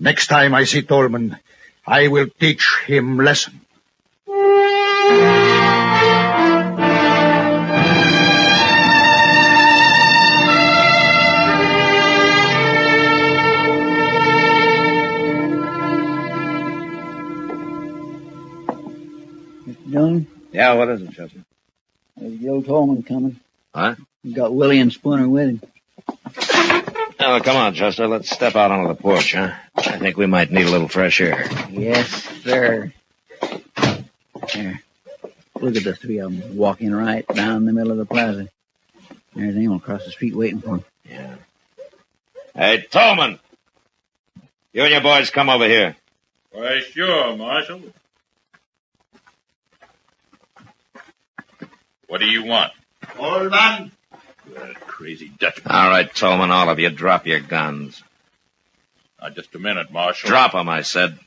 Next time I see Tolman, I will teach him lesson. Mr. Dillon? Yeah, what is it, Chester? There's Joe Tolman coming. What? He's got Willie and Spooner with him. Oh, come on, Chester. Let's step out onto the porch, huh? I think we might need a little fresh air. Yes, sir. There. Look at the three of them walking right down the middle of the plaza. There's Emil across the street waiting for him. Yeah. Hey, Tolman! You and your boys come over here. Why, sure, Marshal. What do you want? Old man! That crazy Dutchman. All right, Tolman, all of you, drop your guns. Now, just a minute, Marshal. Drop them, I said.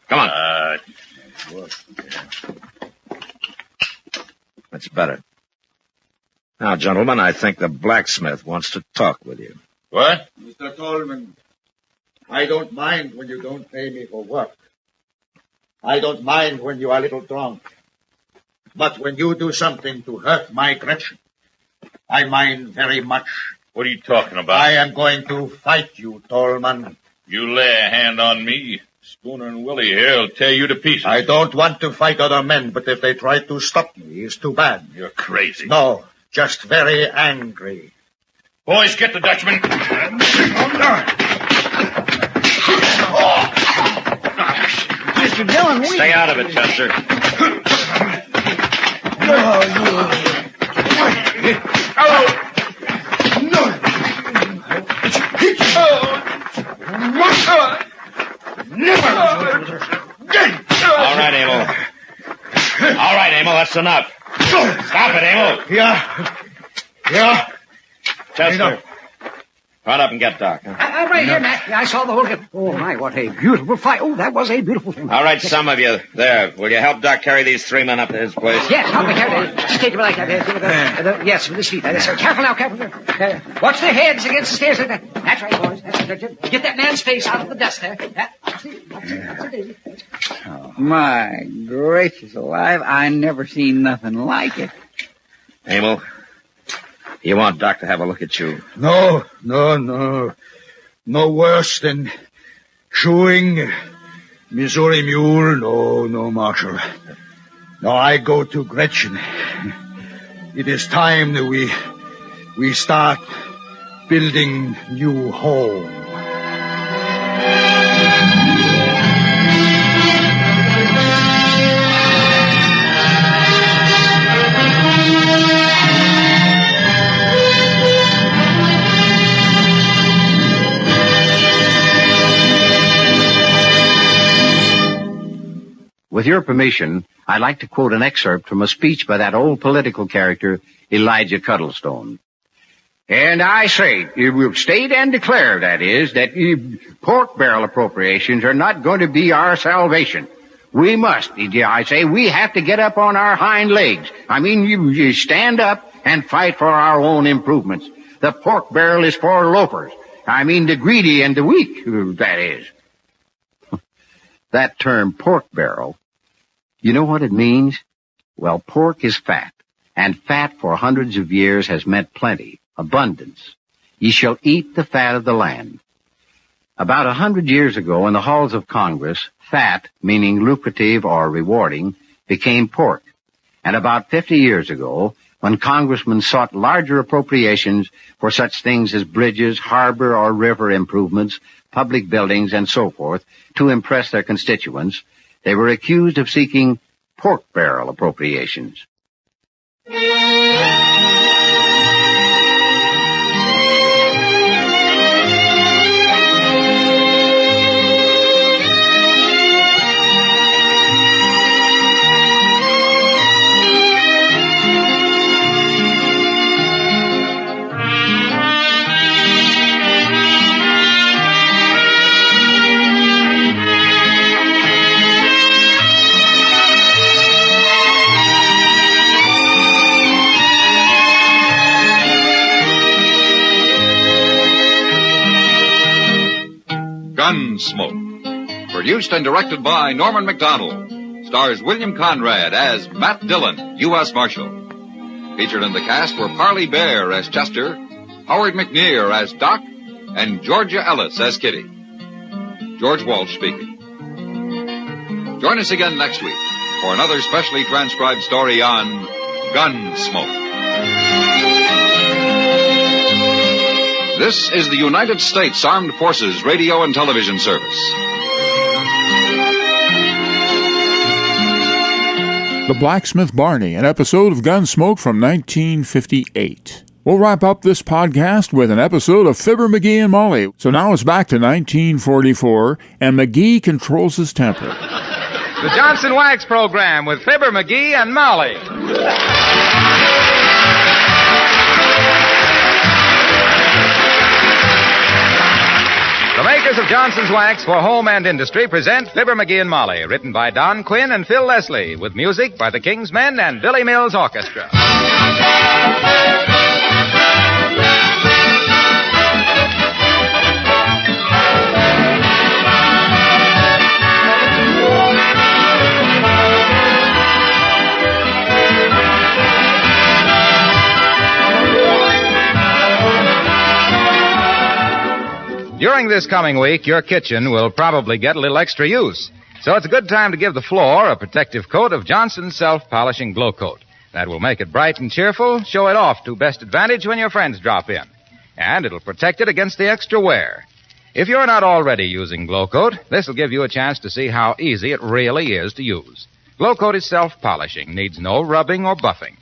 Come on. That's better. Now, gentlemen, I think the blacksmith wants to talk with you. What? Mr. Tolman, I don't mind when you don't pay me for work. I don't mind when you are a little drunk. But when you do something to hurt my Gretchen, I mind very much. What are you talking about? I am going to fight you, Tolman. You lay a hand on me, Spooner and Willie here will tear you to pieces. I don't want to fight other men, but if they try to stop me, it's too bad. You're crazy. No, just very angry. Boys, get the Dutchman. wrong way. Stay out of it, Chester. All right, Emil. All right, Emil, that's enough. Stop it, Emil. Yeah. Chester, run up and get Doc. Huh? Right here, Matt. Yeah, I saw the whole game. Oh, my, what a beautiful fight. Oh, that was a beautiful thing. All right, some of you. There. Will you help Doc carry these 3 men up to his place? Yes, help me carry. Just take him like that. Yes, with his feet. Yes, sir. Careful now, careful. Watch their heads against the stairs like that. That's right, boys. That's right. Get that man's face out of the dust there. That's it. My gracious alive, I never seen nothing like it. Emil, you want Doc to have a look at you? No. No worse than chewing Missouri Mule. No, Marshal. No, I go to Gretchen. It is time that we start building new home. With your permission, I'd like to quote an excerpt from a speech by that old political character, Elijah Cuddlestone. And I say, we'll state and declare, that is, that pork barrel appropriations are not going to be our salvation. We must, I say, we have to get up on our hind legs. I mean, you stand up and fight for our own improvements. The pork barrel is for loafers. I mean, the greedy and the weak, that is. That term, pork barrel, you know what it means? Well, pork is fat, and fat for hundreds of years has meant plenty, abundance. Ye shall eat the fat of the land. About 100 years ago, in the halls of Congress, fat, meaning lucrative or rewarding, became pork. And about 50 years ago, when congressmen sought larger appropriations for such things as bridges, harbor or river improvements, public buildings, and so forth, to impress their constituents, they were accused of seeking pork barrel appropriations. Gunsmoke. Produced and directed by Norman McDonald. Stars William Conrad as Matt Dillon, U.S. Marshal. Featured in the cast were Parley Bear as Chester, Howard McNear as Doc, and Georgia Ellis as Kitty. George Walsh speaking. Join us again next week for another specially transcribed story on Gunsmoke. This is the United States Armed Forces Radio and Television Service. The Blacksmith Barney, an episode of Gunsmoke from 1958. We'll wrap up this podcast with an episode of Fibber, McGee, and Molly. So now it's back to 1944, and McGee controls his temper. The Johnson Wax Program with Fibber, McGee, and Molly. The makers of Johnson's Wax for Home and Industry present Fibber, McGee, and Molly, written by Don Quinn and Phil Leslie, with music by the King's Men and Billy Mills Orchestra. During this coming week, your kitchen will probably get a little extra use. So it's a good time to give the floor a protective coat of Johnson's Self-Polishing Glow Coat. That will make it bright and cheerful, show it off to best advantage when your friends drop in. And it'll protect it against the extra wear. If you're not already using Glow Coat, this will give you a chance to see how easy it really is to use. Glow Coat is self-polishing, needs no rubbing or buffing.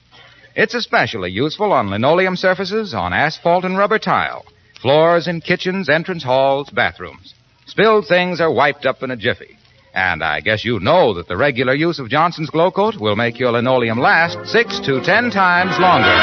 It's especially useful on linoleum surfaces, on asphalt and rubber tile, floors in kitchens, entrance halls, bathrooms. Spilled things are wiped up in a jiffy. And I guess you know that the regular use of Johnson's Glow Coat will make your linoleum last 6 to 10 times longer.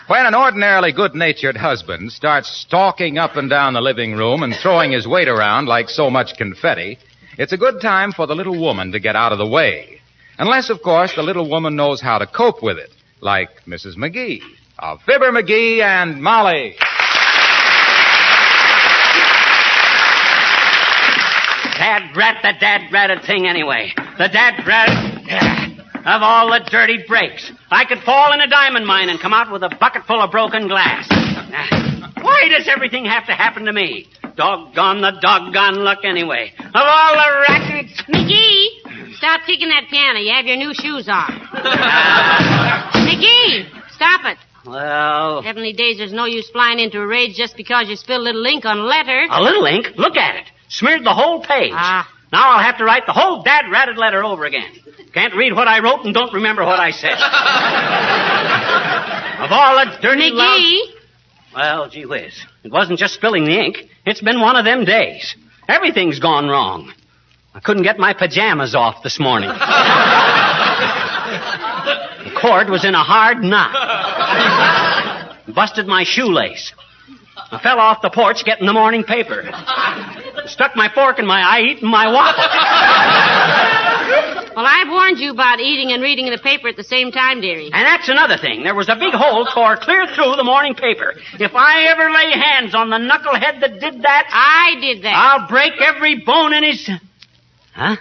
When an ordinarily good-natured husband starts stalking up and down the living room and throwing his weight around like so much confetti, it's a good time for the little woman to get out of the way. Unless, of course, the little woman knows how to cope with it, like Mrs. McGee of Fibber, McGee, and Molly. Dad-rat, the dad-ratted thing anyway. The dad-rat... Of all the dirty breaks, I could fall in a diamond mine and come out with a bucket full of broken glass. Why does everything have to happen to me? Doggone the doggone luck anyway. Of all the rackets... McGee, stop kicking that piano. You have your new shoes on. McGee, stop it. Well... Heavenly days, there's no use flying into a rage just because you spilled a little ink on a letter. A little ink? Look at it. Smeared the whole page. Now I'll have to write the whole dad-ratted letter over again. Can't read what I wrote and don't remember what I said. Of all the dirty... McGee! Well, gee whiz. It wasn't just spilling the ink. It's been one of them days. Everything's gone wrong. I couldn't get my pajamas off this morning. The cord was in a hard knot. Busted my shoelace. I fell off the porch getting the morning paper. Stuck my fork in my eye eating my waffle. Well, I've warned you about eating and reading the paper at the same time, dearie. And that's another thing. There was a big hole tore clear through the morning paper. If I ever lay hands on the knucklehead that did that... I did that. I'll break every bone in his... Huh?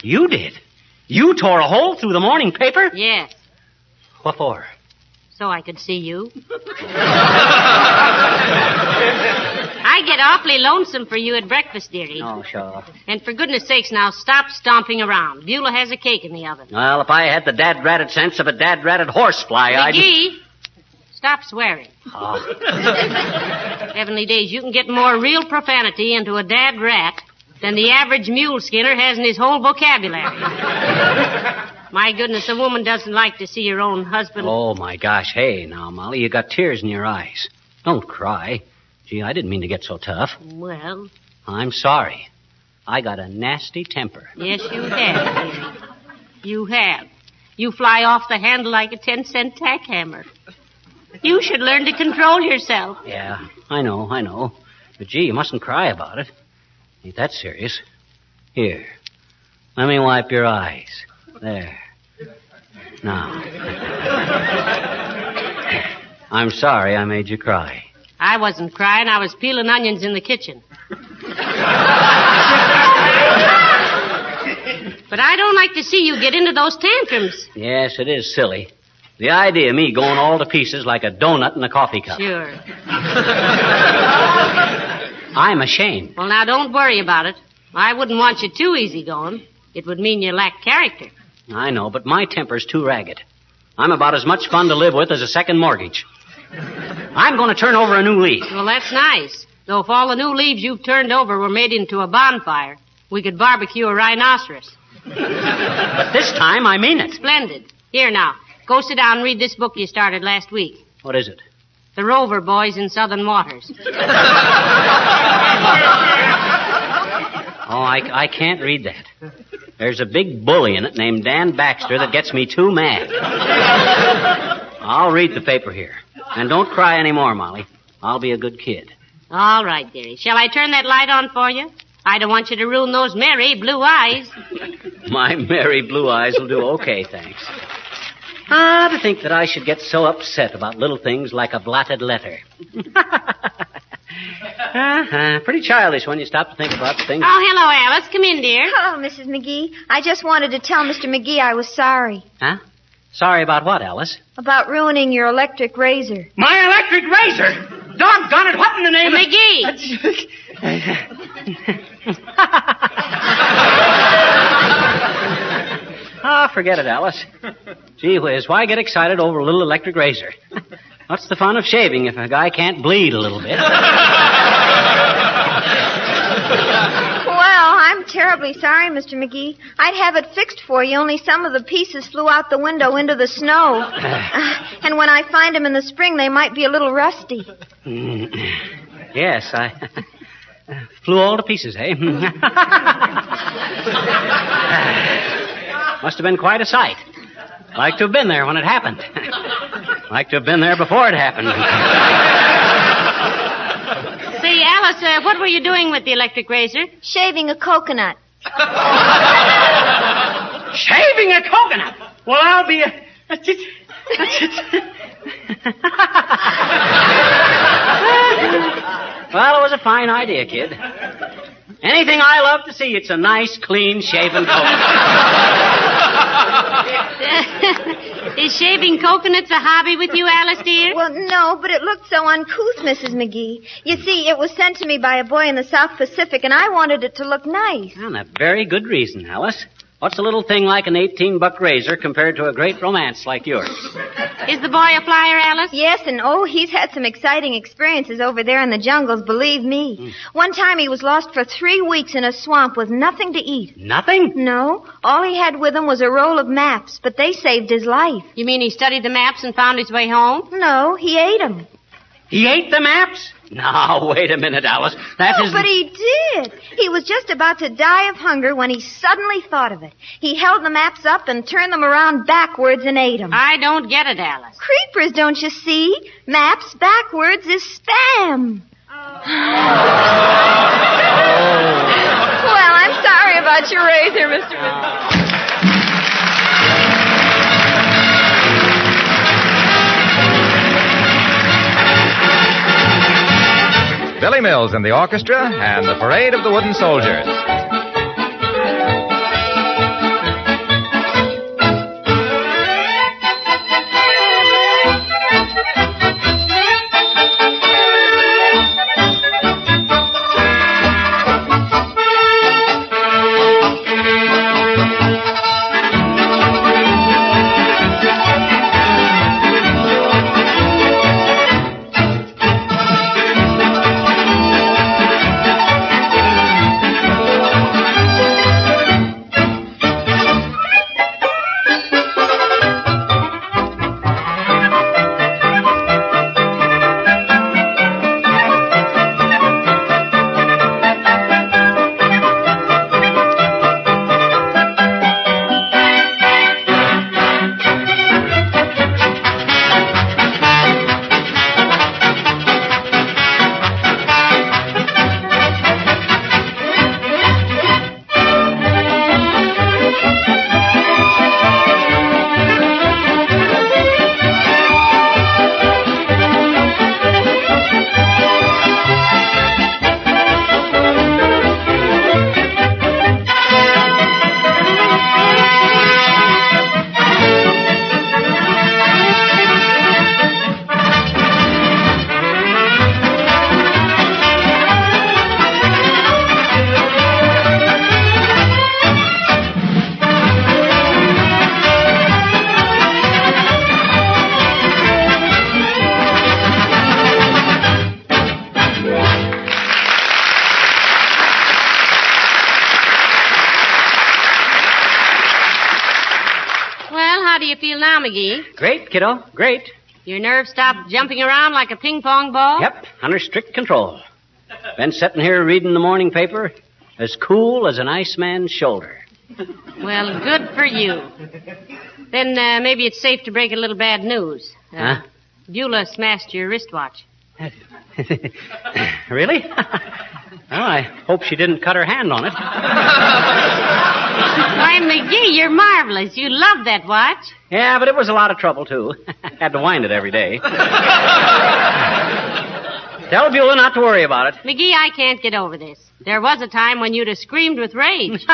You did? You tore a hole through the morning paper? Yes. What for? So I could see you. I get awfully lonesome for you at breakfast, dearie. Oh, sure. And for goodness sakes, now stop stomping around. Beulah has a cake in the oven. Well, if I had the dad-ratted sense of a dad-ratted horsefly, I'd... McGee, stop swearing. Oh. Heavenly days, you can get more real profanity into a dad rat than the average mule skinner has in his whole vocabulary. My goodness, a woman doesn't like to see her own husband. Oh, my gosh. Hey, now, Molly, you got tears in your eyes. Don't cry. Gee, I didn't mean to get so tough. Well... I'm sorry. I got a nasty temper. Yes, you have, dearie. You have. You fly off the handle like a 10-cent tack hammer. You should learn to control yourself. Yeah, I know. But, gee, you mustn't cry about it. Ain't that serious. Here, let me wipe your eyes. There. Now. I'm sorry I made you cry. I wasn't crying. I was peeling onions in the kitchen. But I don't like to see you get into those tantrums. Yes, it is silly. The idea of me going all to pieces like a donut in a coffee cup. Sure. I'm ashamed. Well, now, don't worry about it. I wouldn't want you too easygoing. It would mean you lack character. I know, but my temper's too ragged. I'm about as much fun to live with as a second mortgage. I'm going to turn over a new leaf. Well, that's nice. Though if all the new leaves you've turned over were made into a bonfire, we could barbecue a rhinoceros. But this time, I mean it. Splendid. Here now, go sit down and read this book you started last week. What is it? The Rover Boys in Southern Waters. Oh, I can't read that. There's a big bully in it named Dan Baxter that gets me too mad. I'll read the paper here. And don't cry anymore, Molly. I'll be a good kid. All right, dearie. Shall I turn that light on for you? I don't want you to ruin those merry blue eyes. My merry blue eyes will do okay, thanks. Ah, to think that I should get so upset about little things like a blotted letter. Pretty childish when you stop to think about things. Oh, hello, Alice. Come in, dear. Hello, Mrs. McGee. I just wanted to tell Mr. McGee I was sorry. Huh? Sorry about what, Alice? About ruining your electric razor. My electric razor? Doggone it, what in the name McGee! Forget it, Alice. Gee whiz, why get excited over a little electric razor? What's the fun of shaving if a guy can't bleed a little bit? Well, I'm terribly sorry, Mr. McGee. I'd have it fixed for you, only some of the pieces flew out the window into the snow. And when I find them in the spring, they might be a little rusty. Yes, I flew all to pieces, eh? Must have been quite a sight. Like to have been there when it happened. Like to have been there before it happened. Say, Alice, what were you doing with the electric razor? Shaving a coconut. Shaving a coconut? Well, I'll be Well, it was a fine idea, kid. Anything I love to see, it's a nice, clean, shaven coconut. Is shaving coconuts a hobby with you, Alice, dear? Well, no, but it looked so uncouth, Mrs. McGee. You see, it was sent to me by a boy in the South Pacific, and I wanted it to look nice. And a very good reason, Alice. What's a little thing like an $18 razor compared to a great romance like yours? Is the boy a flyer, Alice? Yes, and he's had some exciting experiences over there in the jungles, believe me. One time he was lost for 3 weeks in a swamp with nothing to eat. Nothing? No. All he had with him was a roll of maps, but they saved his life. You mean he studied the maps and found his way home? No, he ate them. He ate the maps? No, wait a minute, Alice. That isn't... But he did. He was just about to die of hunger when he suddenly thought of it. He held the maps up and turned them around backwards and ate them. I don't get it, Alice. Creepers, don't you see? Maps backwards is spam. Well, I'm sorry about your razor, Mr. Billy Mills and the orchestra and the Parade of the Wooden Soldiers. How do you feel now, McGee? Great, kiddo. Great. Your nerves stopped jumping around like a ping-pong ball? Yep, under strict control. Been sitting here reading the morning paper, as cool as an iceman's shoulder. Well, good for you. Then maybe it's safe to break a little bad news. Huh? Beulah smashed your wristwatch. Really? Well, I hope she didn't cut her hand on it. Why, McGee, you're marvelous. You love that watch. Yeah, but it was a lot of trouble, too. Had to wind it every day. Tell Beulah not to worry about it. McGee, I can't get over this. There was a time when you'd have screamed with rage.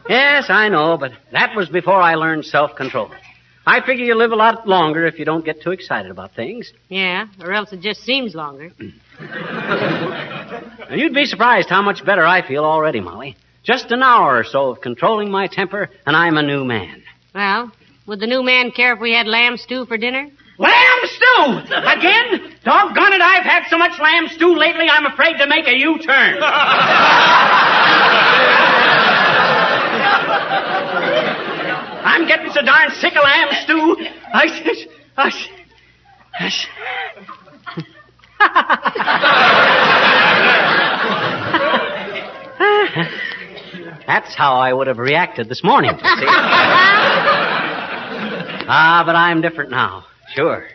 Yes, I know, but that was before I learned self-control. I figure you live a lot longer if you don't get too excited about things. Yeah, or else it just seems longer. Now, you'd be surprised how much better I feel already, Molly. Just an hour or so of controlling my temper, and I'm a new man. Well, would the new man care if we had lamb stew for dinner? Lamb stew! Again? Doggone it, I've had so much lamb stew lately, I'm afraid to make a U-turn. I'm getting so darn sick of lamb stew. That's how I would have reacted this morning, you see. But I'm different now. Sure.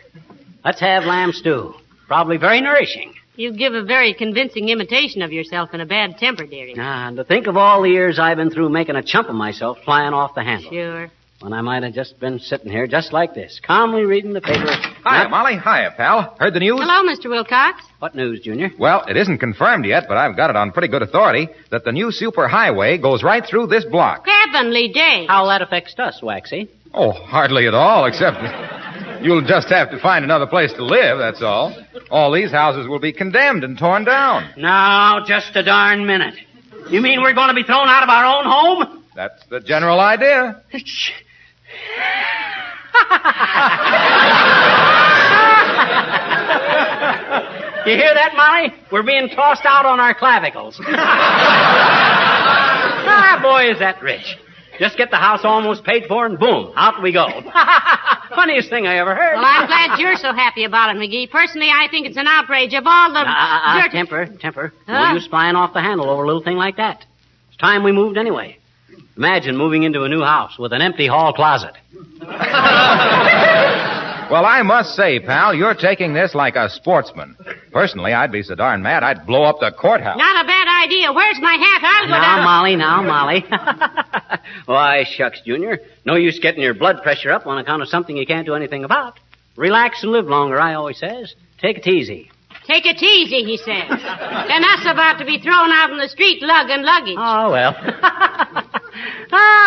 Let's have lamb stew. Probably very nourishing. You give a very convincing imitation of yourself in a bad temper, dearie. And to think of all the years I've been through making a chump of myself flying off the handle. Sure. When I might have just been sitting here just like this, calmly reading the paper. Hiya, Molly. Hiya, pal. Heard the news? Hello, Mr. Wilcox. What news, Junior? Well, it isn't confirmed yet, but I've got it on pretty good authority that the new superhighway goes right through this block. Heavenly day. How that affects us, Waxy? Oh, hardly at all, except you'll just have to find another place to live, that's all. All these houses will be condemned and torn down. Now, just a darn minute. You mean we're going to be thrown out of our own home? That's the general idea. You hear that, Molly? We're being tossed out on our clavicles. Boy, is that rich. Just get the house almost paid for and boom, out we go. Funniest thing I ever heard. Well, I'm glad you're so happy about it, McGee. Personally, I think it's an outrage of all the... Temper. No use flying off the handle over a little thing like that. It's time we moved anyway. Imagine moving into a new house with an empty hall closet. Well, I must say, pal, you're taking this like a sportsman. Personally, I'd be so darn mad I'd blow up the courthouse. Not a bad idea. Where's my hat? I'll go down... Now, Molly. Why, shucks, Junior. No use getting your blood pressure up on account of something you can't do anything about. Relax and live longer, I always says. Take it easy. Take it easy, he says. And us about to be thrown out in the street lugging luggage. Oh, well.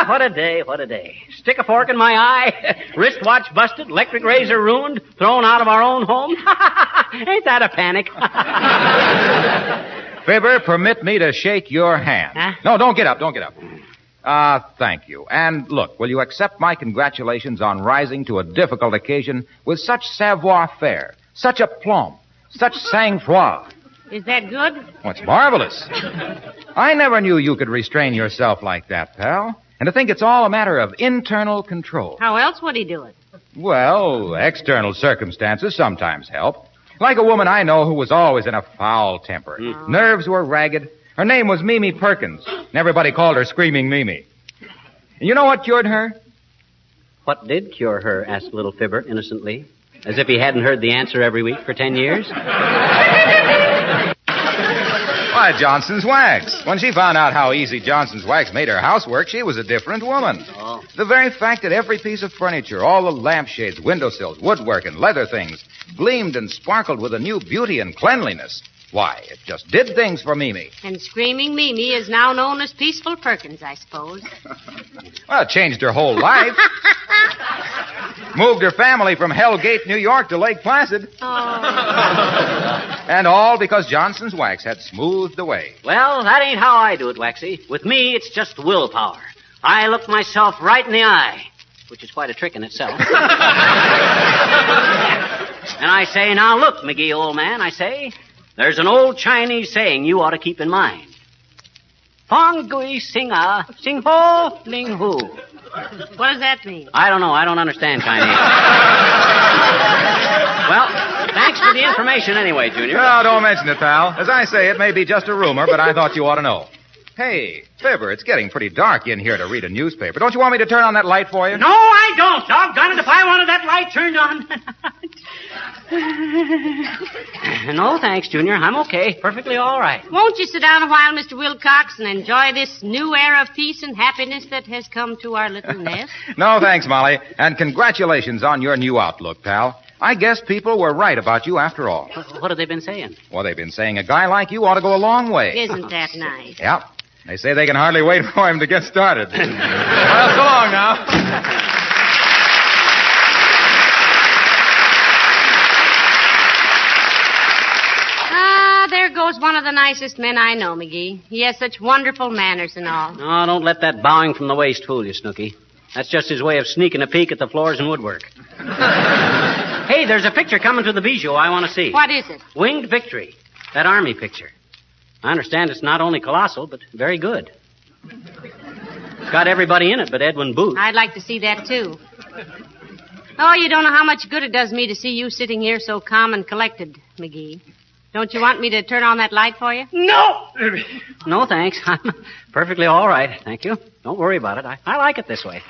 What a day, what a day. Stick a fork in my eye, wristwatch busted, electric razor ruined, thrown out of our own home. Ain't that a panic? Fibber, permit me to shake your hand. Huh? No, don't get up. Thank you. And look, will you accept my congratulations on rising to a difficult occasion with such savoir-faire, such aplomb, such sang-froid? Is that good? Oh, it's marvelous. I never knew you could restrain yourself like that, pal. And to think it's all a matter of internal control. How else would he do it? Well, external circumstances sometimes help. Like a woman I know who was always in a foul temper. Nerves were ragged. Her name was Mimi Perkins, and everybody called her Screaming Mimi. And you know what cured her? What did cure her? Asked little Fibber innocently, as if he hadn't heard the answer every week for 10 years. Why, Johnson's wax. When she found out how easy Johnson's wax made her housework, she was a different woman. Oh. The very fact that every piece of furniture, all the lampshades, windowsills, woodwork, and leather things gleamed and sparkled with a new beauty and cleanliness. Why, it just did things for Mimi. And Screaming Mimi is now known as Peaceful Perkins, I suppose. Well, it changed her whole life. Moved her family from Hell Gate, New York to Lake Placid. And all because Johnson's wax had smoothed the way. Well, that ain't how I do it, Waxy. With me, it's just willpower. I look myself right in the eye, which is quite a trick in itself. And I say, now look, McGee, old man, I say, there's an old Chinese saying you ought to keep in mind. Fong gui singa, sing ho, ling hu. What does that mean? I don't know. I don't understand Chinese. Well, thanks for the information anyway, Junior. No, don't mention it, pal. As I say, it may be just a rumor, but I thought you ought to know. Hey, Fibber, it's getting pretty dark in here to read a newspaper. Don't you want me to turn on that light for you? No, I don't. Doggone it if I wanted that light turned on. No, thanks, Junior. I'm okay. Perfectly all right. Won't you sit down a while, Mr. Wilcox, and enjoy this new era of peace and happiness that has come to our little nest? No, thanks, Molly. And congratulations on your new outlook, pal. I guess people were right about you after all. What have they been saying? Well, they've been saying a guy like you ought to go a long way. Isn't that nice? Yeah. They say they can hardly wait for him to get started. Well, so long now. There goes one of the nicest men I know, McGee. He has such wonderful manners and all. No, don't let that bowing from the waist fool you, Snooky. That's just his way of sneaking a peek at the floors and woodwork. Hey, there's a picture coming to the Bijou I want to see. What is it? Winged Victory. That army picture. I understand it's not only colossal, but very good. It's got everybody in it but Edwin Booth. I'd like to see that, too. Oh, you don't know how much good it does me to see you sitting here so calm and collected, McGee. Don't you want me to turn on that light for you? No! No, thanks. I'm perfectly all right. Thank you. Don't worry about it. I like it this way.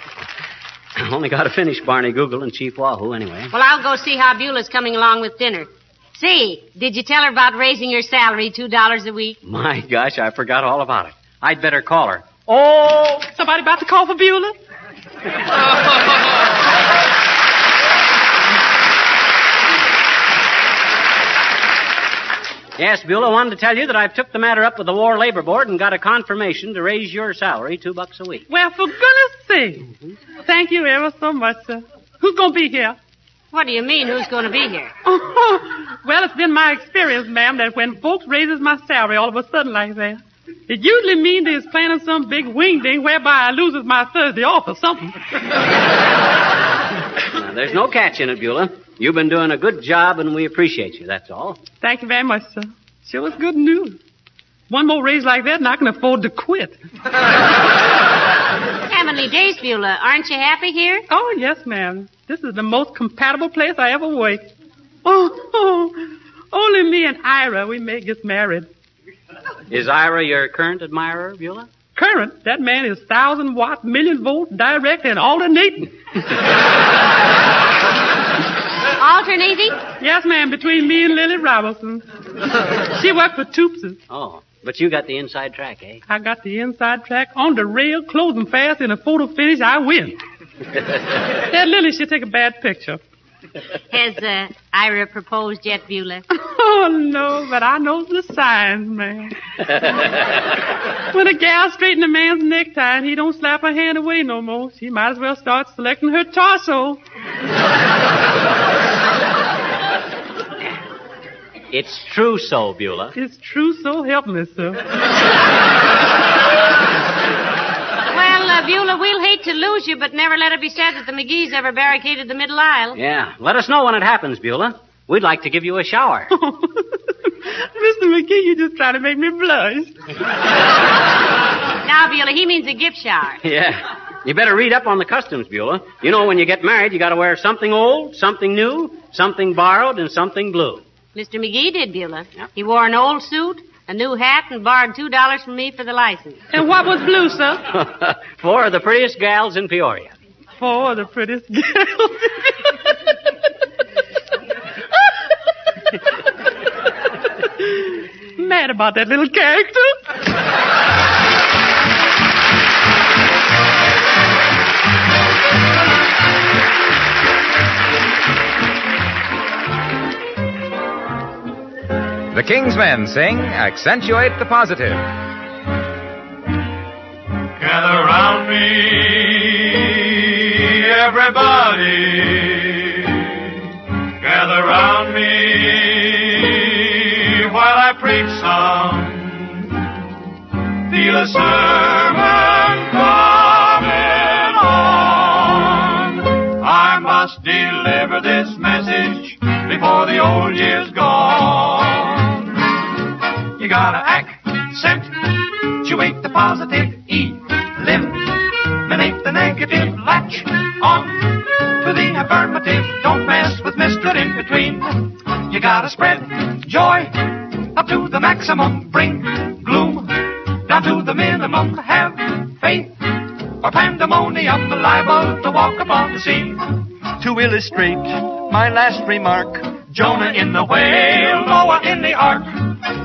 I only got to finish Barney Google and Chief Wahoo anyway. Well, I'll go see how Beulah's coming along with dinner. Say, did you tell her about raising your salary $2 a week? My gosh, I forgot all about it. I'd better call her. Oh, somebody about to call for Beulah? Yes, Beulah, wanted to tell you that I've took the matter up with the War Labor Board and got a confirmation to raise your salary $2 a week. Well, for goodness sake. Thank you ever so much, sir. Who's going to be here? What do you mean, who's going to be here? Well, it's been my experience, ma'am, that when folks raises my salary all of a sudden like that, it usually means they's planning some big wing ding whereby I loses my Thursday off or something. Now, there's no catch in it, Beulah. You've been doing a good job, and we appreciate you, that's all. Thank you very much, sir. Sure is good news. One more raise like that, and I can afford to quit. Heavenly days, Beulah. Aren't you happy here? Oh, yes, ma'am. This is the most compatible place I ever worked. Oh, only me and Ira, we may get married. Is Ira your current admirer, Beulah? Current? That man is 1,000-watt, million-volt, direct, and alternating. Alternating? Yes, ma'am, between me and Lily Robinson. She worked for Toopses. Oh, but you got the inside track, eh? I got the inside track on the rail, closing fast, in a photo finish, I win. That Lily, she'll take a bad picture. Has Ira proposed yet, Beulah? Oh, no, but I know the signs, man. When a gal straighten a man's necktie and he don't slap her hand away no more, she might as well start selecting her torso. It's true so, Beulah. It's true so, help me, sir. Well, Beulah, we'll hate to lose you, but never let it be said that the McGees ever barricaded the middle aisle. Yeah, let us know when it happens, Beulah. We'd like to give you a shower. Mr. McGee, you just trying to make me blush. Now, Beulah, he means a gift shower. Yeah. You better read up on the customs, Beulah. You know, when you get married, you got to wear something old, something new, something borrowed, and something blue. Mr. McGee did, Beulah. Yep. He wore an old suit, a new hat, and borrowed $2 from me for the license. And what was blue, sir? 4 of the prettiest gals in Peoria. 4 of the prettiest gals. Mad about that little character. The King's Men sing Accentuate the Positive. Gather round me, everybody. Gather round me while I preach some. Feel a sermon coming on. I must deliver this message before the old year's gone. You gotta accentuate the positive, eliminate the negative, latch on to the affirmative. Don't mess with Mr. In Between. You gotta spread joy up to the maximum, bring gloom down to the minimum. Have faith or pandemonium, liable to walk upon the scene. To illustrate my last remark, Jonah in the whale, Noah in the ark.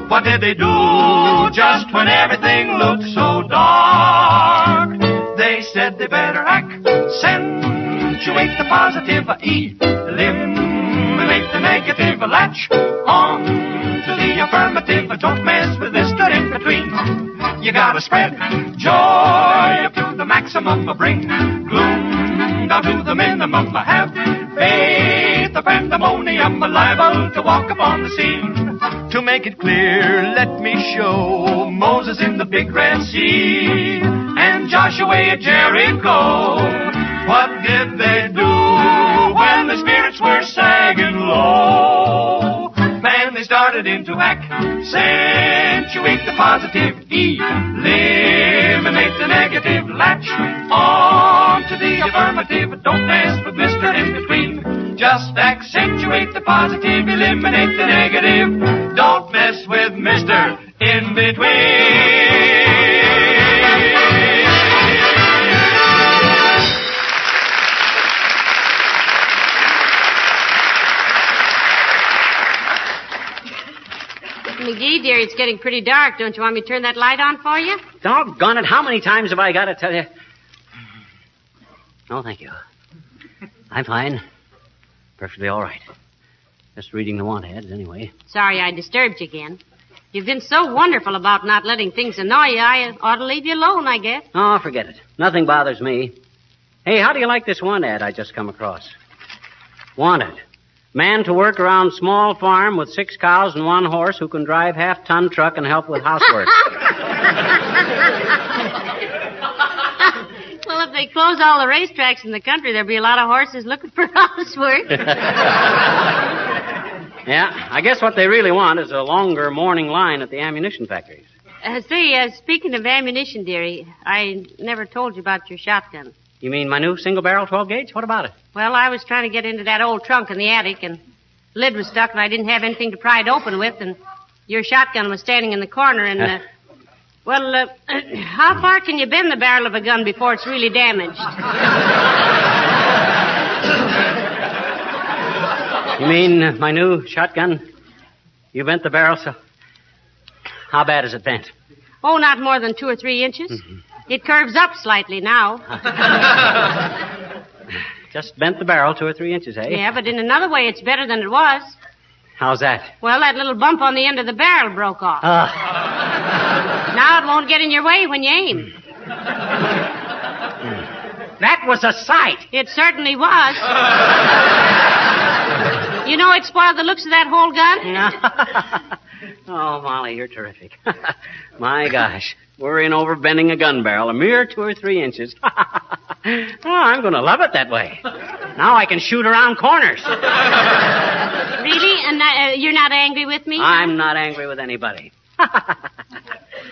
What did they do just when everything looked so dark? They said they better accentuate the positive, eliminate the negative, latch on to the affirmative. Don't mess with this In Between. You gotta spread joy up to the maximum. Bring gloom down to the minimum. Have faith, the pandemonium, liable to walk upon the scene. To make it clear, let me show Moses in the big Red Sea and Joshua at Jericho. What did they do when the spirits were sagging low? Man, they started into accentuate the positive, eliminate the negative, latch on to the affirmative. Don't mess with Mr. In-Between. Just accentuate the positive, eliminate the negative. Don't mess with Mr. In-Between. McGee, dear, it's getting pretty dark. Don't you want me to turn that light on for you? Doggone it. How many times have I got to tell you? No, thank you. I'm fine. Perfectly all right. Just reading the want ads, anyway. Sorry I disturbed you again. You've been so wonderful about not letting things annoy you, I ought to leave you alone, I guess. Oh, forget it. Nothing bothers me. Hey, how do you like this want ad I just come across? Wanted. Man to work around small farm with 6 cows and 1 horse who can drive half-ton truck and help with housework. Well, if they close all the racetracks in the country, there'll be a lot of horses looking for housework. Yeah, I guess what they really want is a longer morning line at the ammunition factories. Speaking of ammunition, dearie, I never told you about your shotgun. You mean my new single-barrel 12-gauge? What about it? Well, I was trying to get into that old trunk in the attic, and the lid was stuck, and I didn't have anything to pry it open with, and your shotgun was standing in the corner, and, how far can you bend the barrel of a gun before it's really damaged? You mean my new shotgun? You bent the barrel, so... How bad is it bent? Oh, not more than 2 or 3 inches. Mm-hmm. It curves up slightly now. Just bent the barrel 2 or 3 inches, eh? Yeah, but in another way, it's better than it was. How's that? Well, that little bump on the end of the barrel broke off. Now it won't get in your way when you aim. That was a sight. It certainly was. You know it spoiled the looks of that whole gun? Oh, Molly, you're terrific. My gosh. Worrying over bending a gun barrel a mere 2 or 3 inches. Oh, I'm going to love it that way. Now I can shoot around corners. Really? And you're not angry with me? I'm not angry with anybody.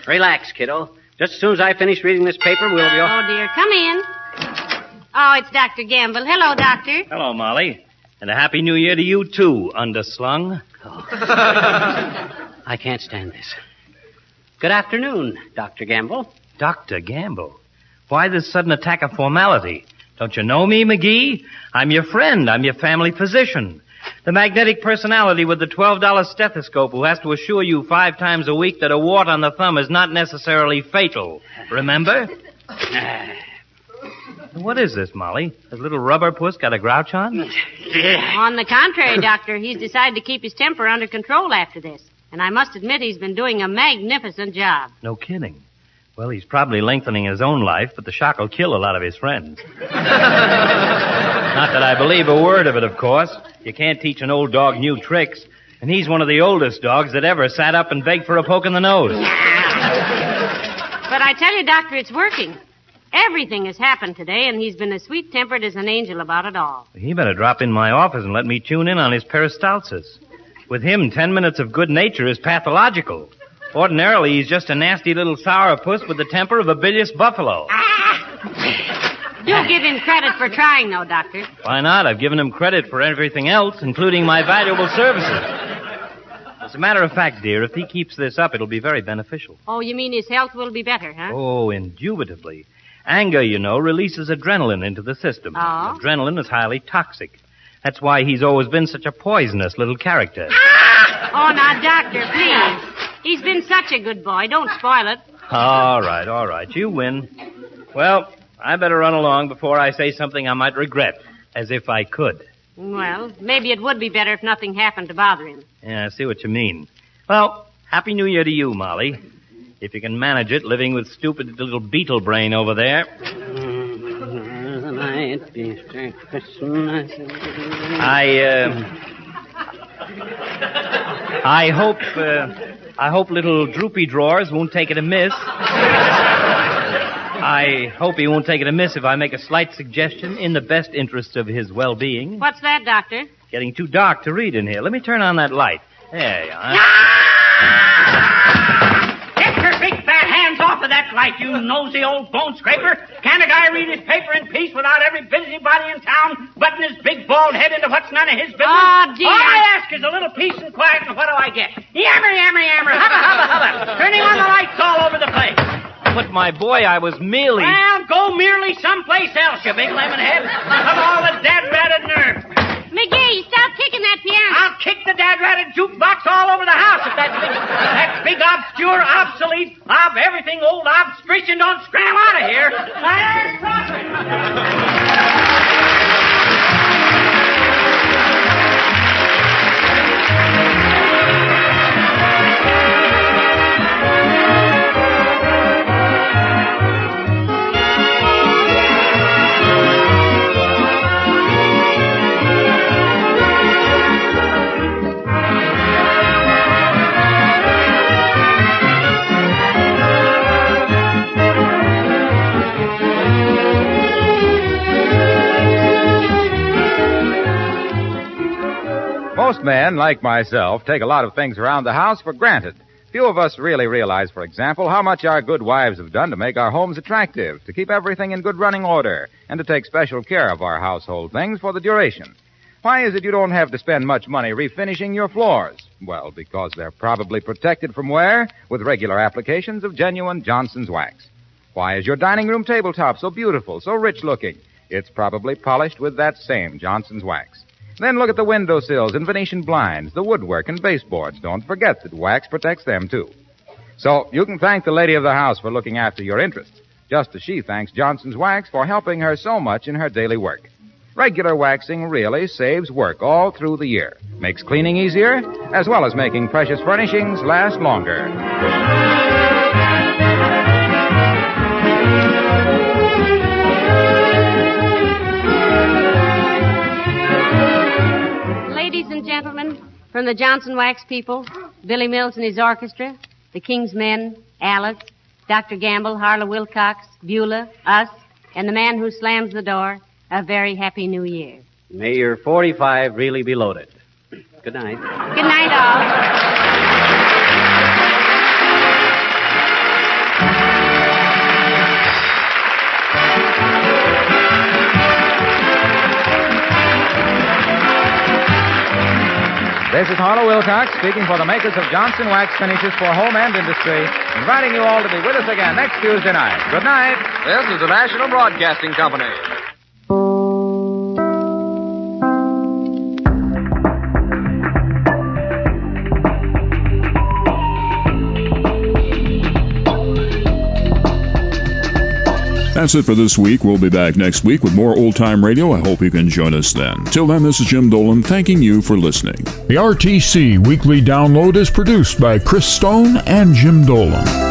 Relax, kiddo. Just as soon as I finish reading this paper, we'll be... Oh, dear. Come in. Oh, it's Dr. Gamble. Hello, Doctor. Hello, Molly. And a Happy New Year to you, too, underslung. Oh. I can't stand this. Good afternoon, Dr. Gamble. Dr. Gamble? Why this sudden attack of formality? Don't you know me, McGee? I'm your friend. I'm your family physician. The magnetic personality with the $12 stethoscope who has to assure you 5 times a week that a wart on the thumb is not necessarily fatal. Remember? What is this, Molly? Has little rubber puss got a grouch on? On the contrary, Doctor, he's decided to keep his temper under control after this. And I must admit he's been doing a magnificent job. No kidding. Well, he's probably lengthening his own life, but the shock will kill a lot of his friends. Not that I believe a word of it, of course. You can't teach an old dog new tricks. And he's one of the oldest dogs that ever sat up and begged for a poke in the nose. But I tell you, Doctor, it's working. Everything has happened today, and he's been as sweet-tempered as an angel about it all. He better drop in my office and let me tune in on his peristalsis. With him, 10 minutes of good nature is pathological. Ordinarily, he's just a nasty little sourpuss with the temper of a bilious buffalo. You'll give him credit for trying, though, Doctor. Why not? I've given him credit for everything else, including my valuable services. As a matter of fact, dear, if he keeps this up, it'll be very beneficial. Oh, you mean his health will be better, huh? Oh, indubitably. Anger, you know, releases adrenaline into the system. Oh? Adrenaline is highly toxic. That's why he's always been such a poisonous little character. Oh, now, Doctor, please. He's been such a good boy. Don't spoil it. All right. You win. Well, I better run along before I say something I might regret, as if I could. Well, maybe it would be better if nothing happened to bother him. Yeah, I see what you mean. Well, Happy New Year to you, Molly. If you can manage it, living with stupid little beetle brain over there. I hope little droopy drawers won't take it amiss. I hope he won't take it amiss if I make a slight suggestion in the best interests of his well-being. What's that, Doctor? Getting too dark to read in here. Let me turn on that light. There you are. Get your big fat hands off of that light, you nosy old bone scraper. Can't a guy read his paper in peace without every busybody in town butting his big bald head into what's none of his business? Oh, dear. All I ask is a little peace and quiet, and what do I get? Yammer, yammer, yammer, hubba, hubba, hubba. Turning on the lights all over the place. But, my boy, I was merely... Well, go merely someplace else, you big lemon head. Of all the dad-ratted nerve. McGee, stop kicking that piano. I'll kick the dad-ratted jukebox all over the house if that big obscure, obsolete, everything old obstrition don't scram out of here. Most men, like myself, take a lot of things around the house for granted. Few of us really realize, for example, how much our good wives have done to make our homes attractive, to keep everything in good running order, and to take special care of our household things for the duration. Why is it you don't have to spend much money refinishing your floors? Well, because they're probably protected from wear with regular applications of genuine Johnson's wax. Why is your dining room tabletop so beautiful, so rich-looking? It's probably polished with that same Johnson's wax. Then look at the windowsills and Venetian blinds, the woodwork and baseboards. Don't forget that wax protects them, too. So you can thank the lady of the house for looking after your interests, just as she thanks Johnson's Wax for helping her so much in her daily work. Regular waxing really saves work all through the year, makes cleaning easier, as well as making precious furnishings last longer. Ladies and gentlemen, from the Johnson Wax people, Billy Mills and his orchestra, the King's Men, Alice, Dr. Gamble, Harlow Wilcox, Beulah, us, and the man who slams the door, a very happy new year. May your 45 really be loaded. Good night. Good night, all. This is Harlow Wilcox speaking for the makers of Johnson Wax Finishes for Home and Industry, inviting you all to be with us again next Tuesday night. Good night. This is the National Broadcasting Company. That's it for this week. We'll be back next week with more old-time radio. I hope you can join us then. Till then, this is Jim Dolan thanking you for listening. The RTC Weekly Download is produced by Chris Stone and Jim Dolan.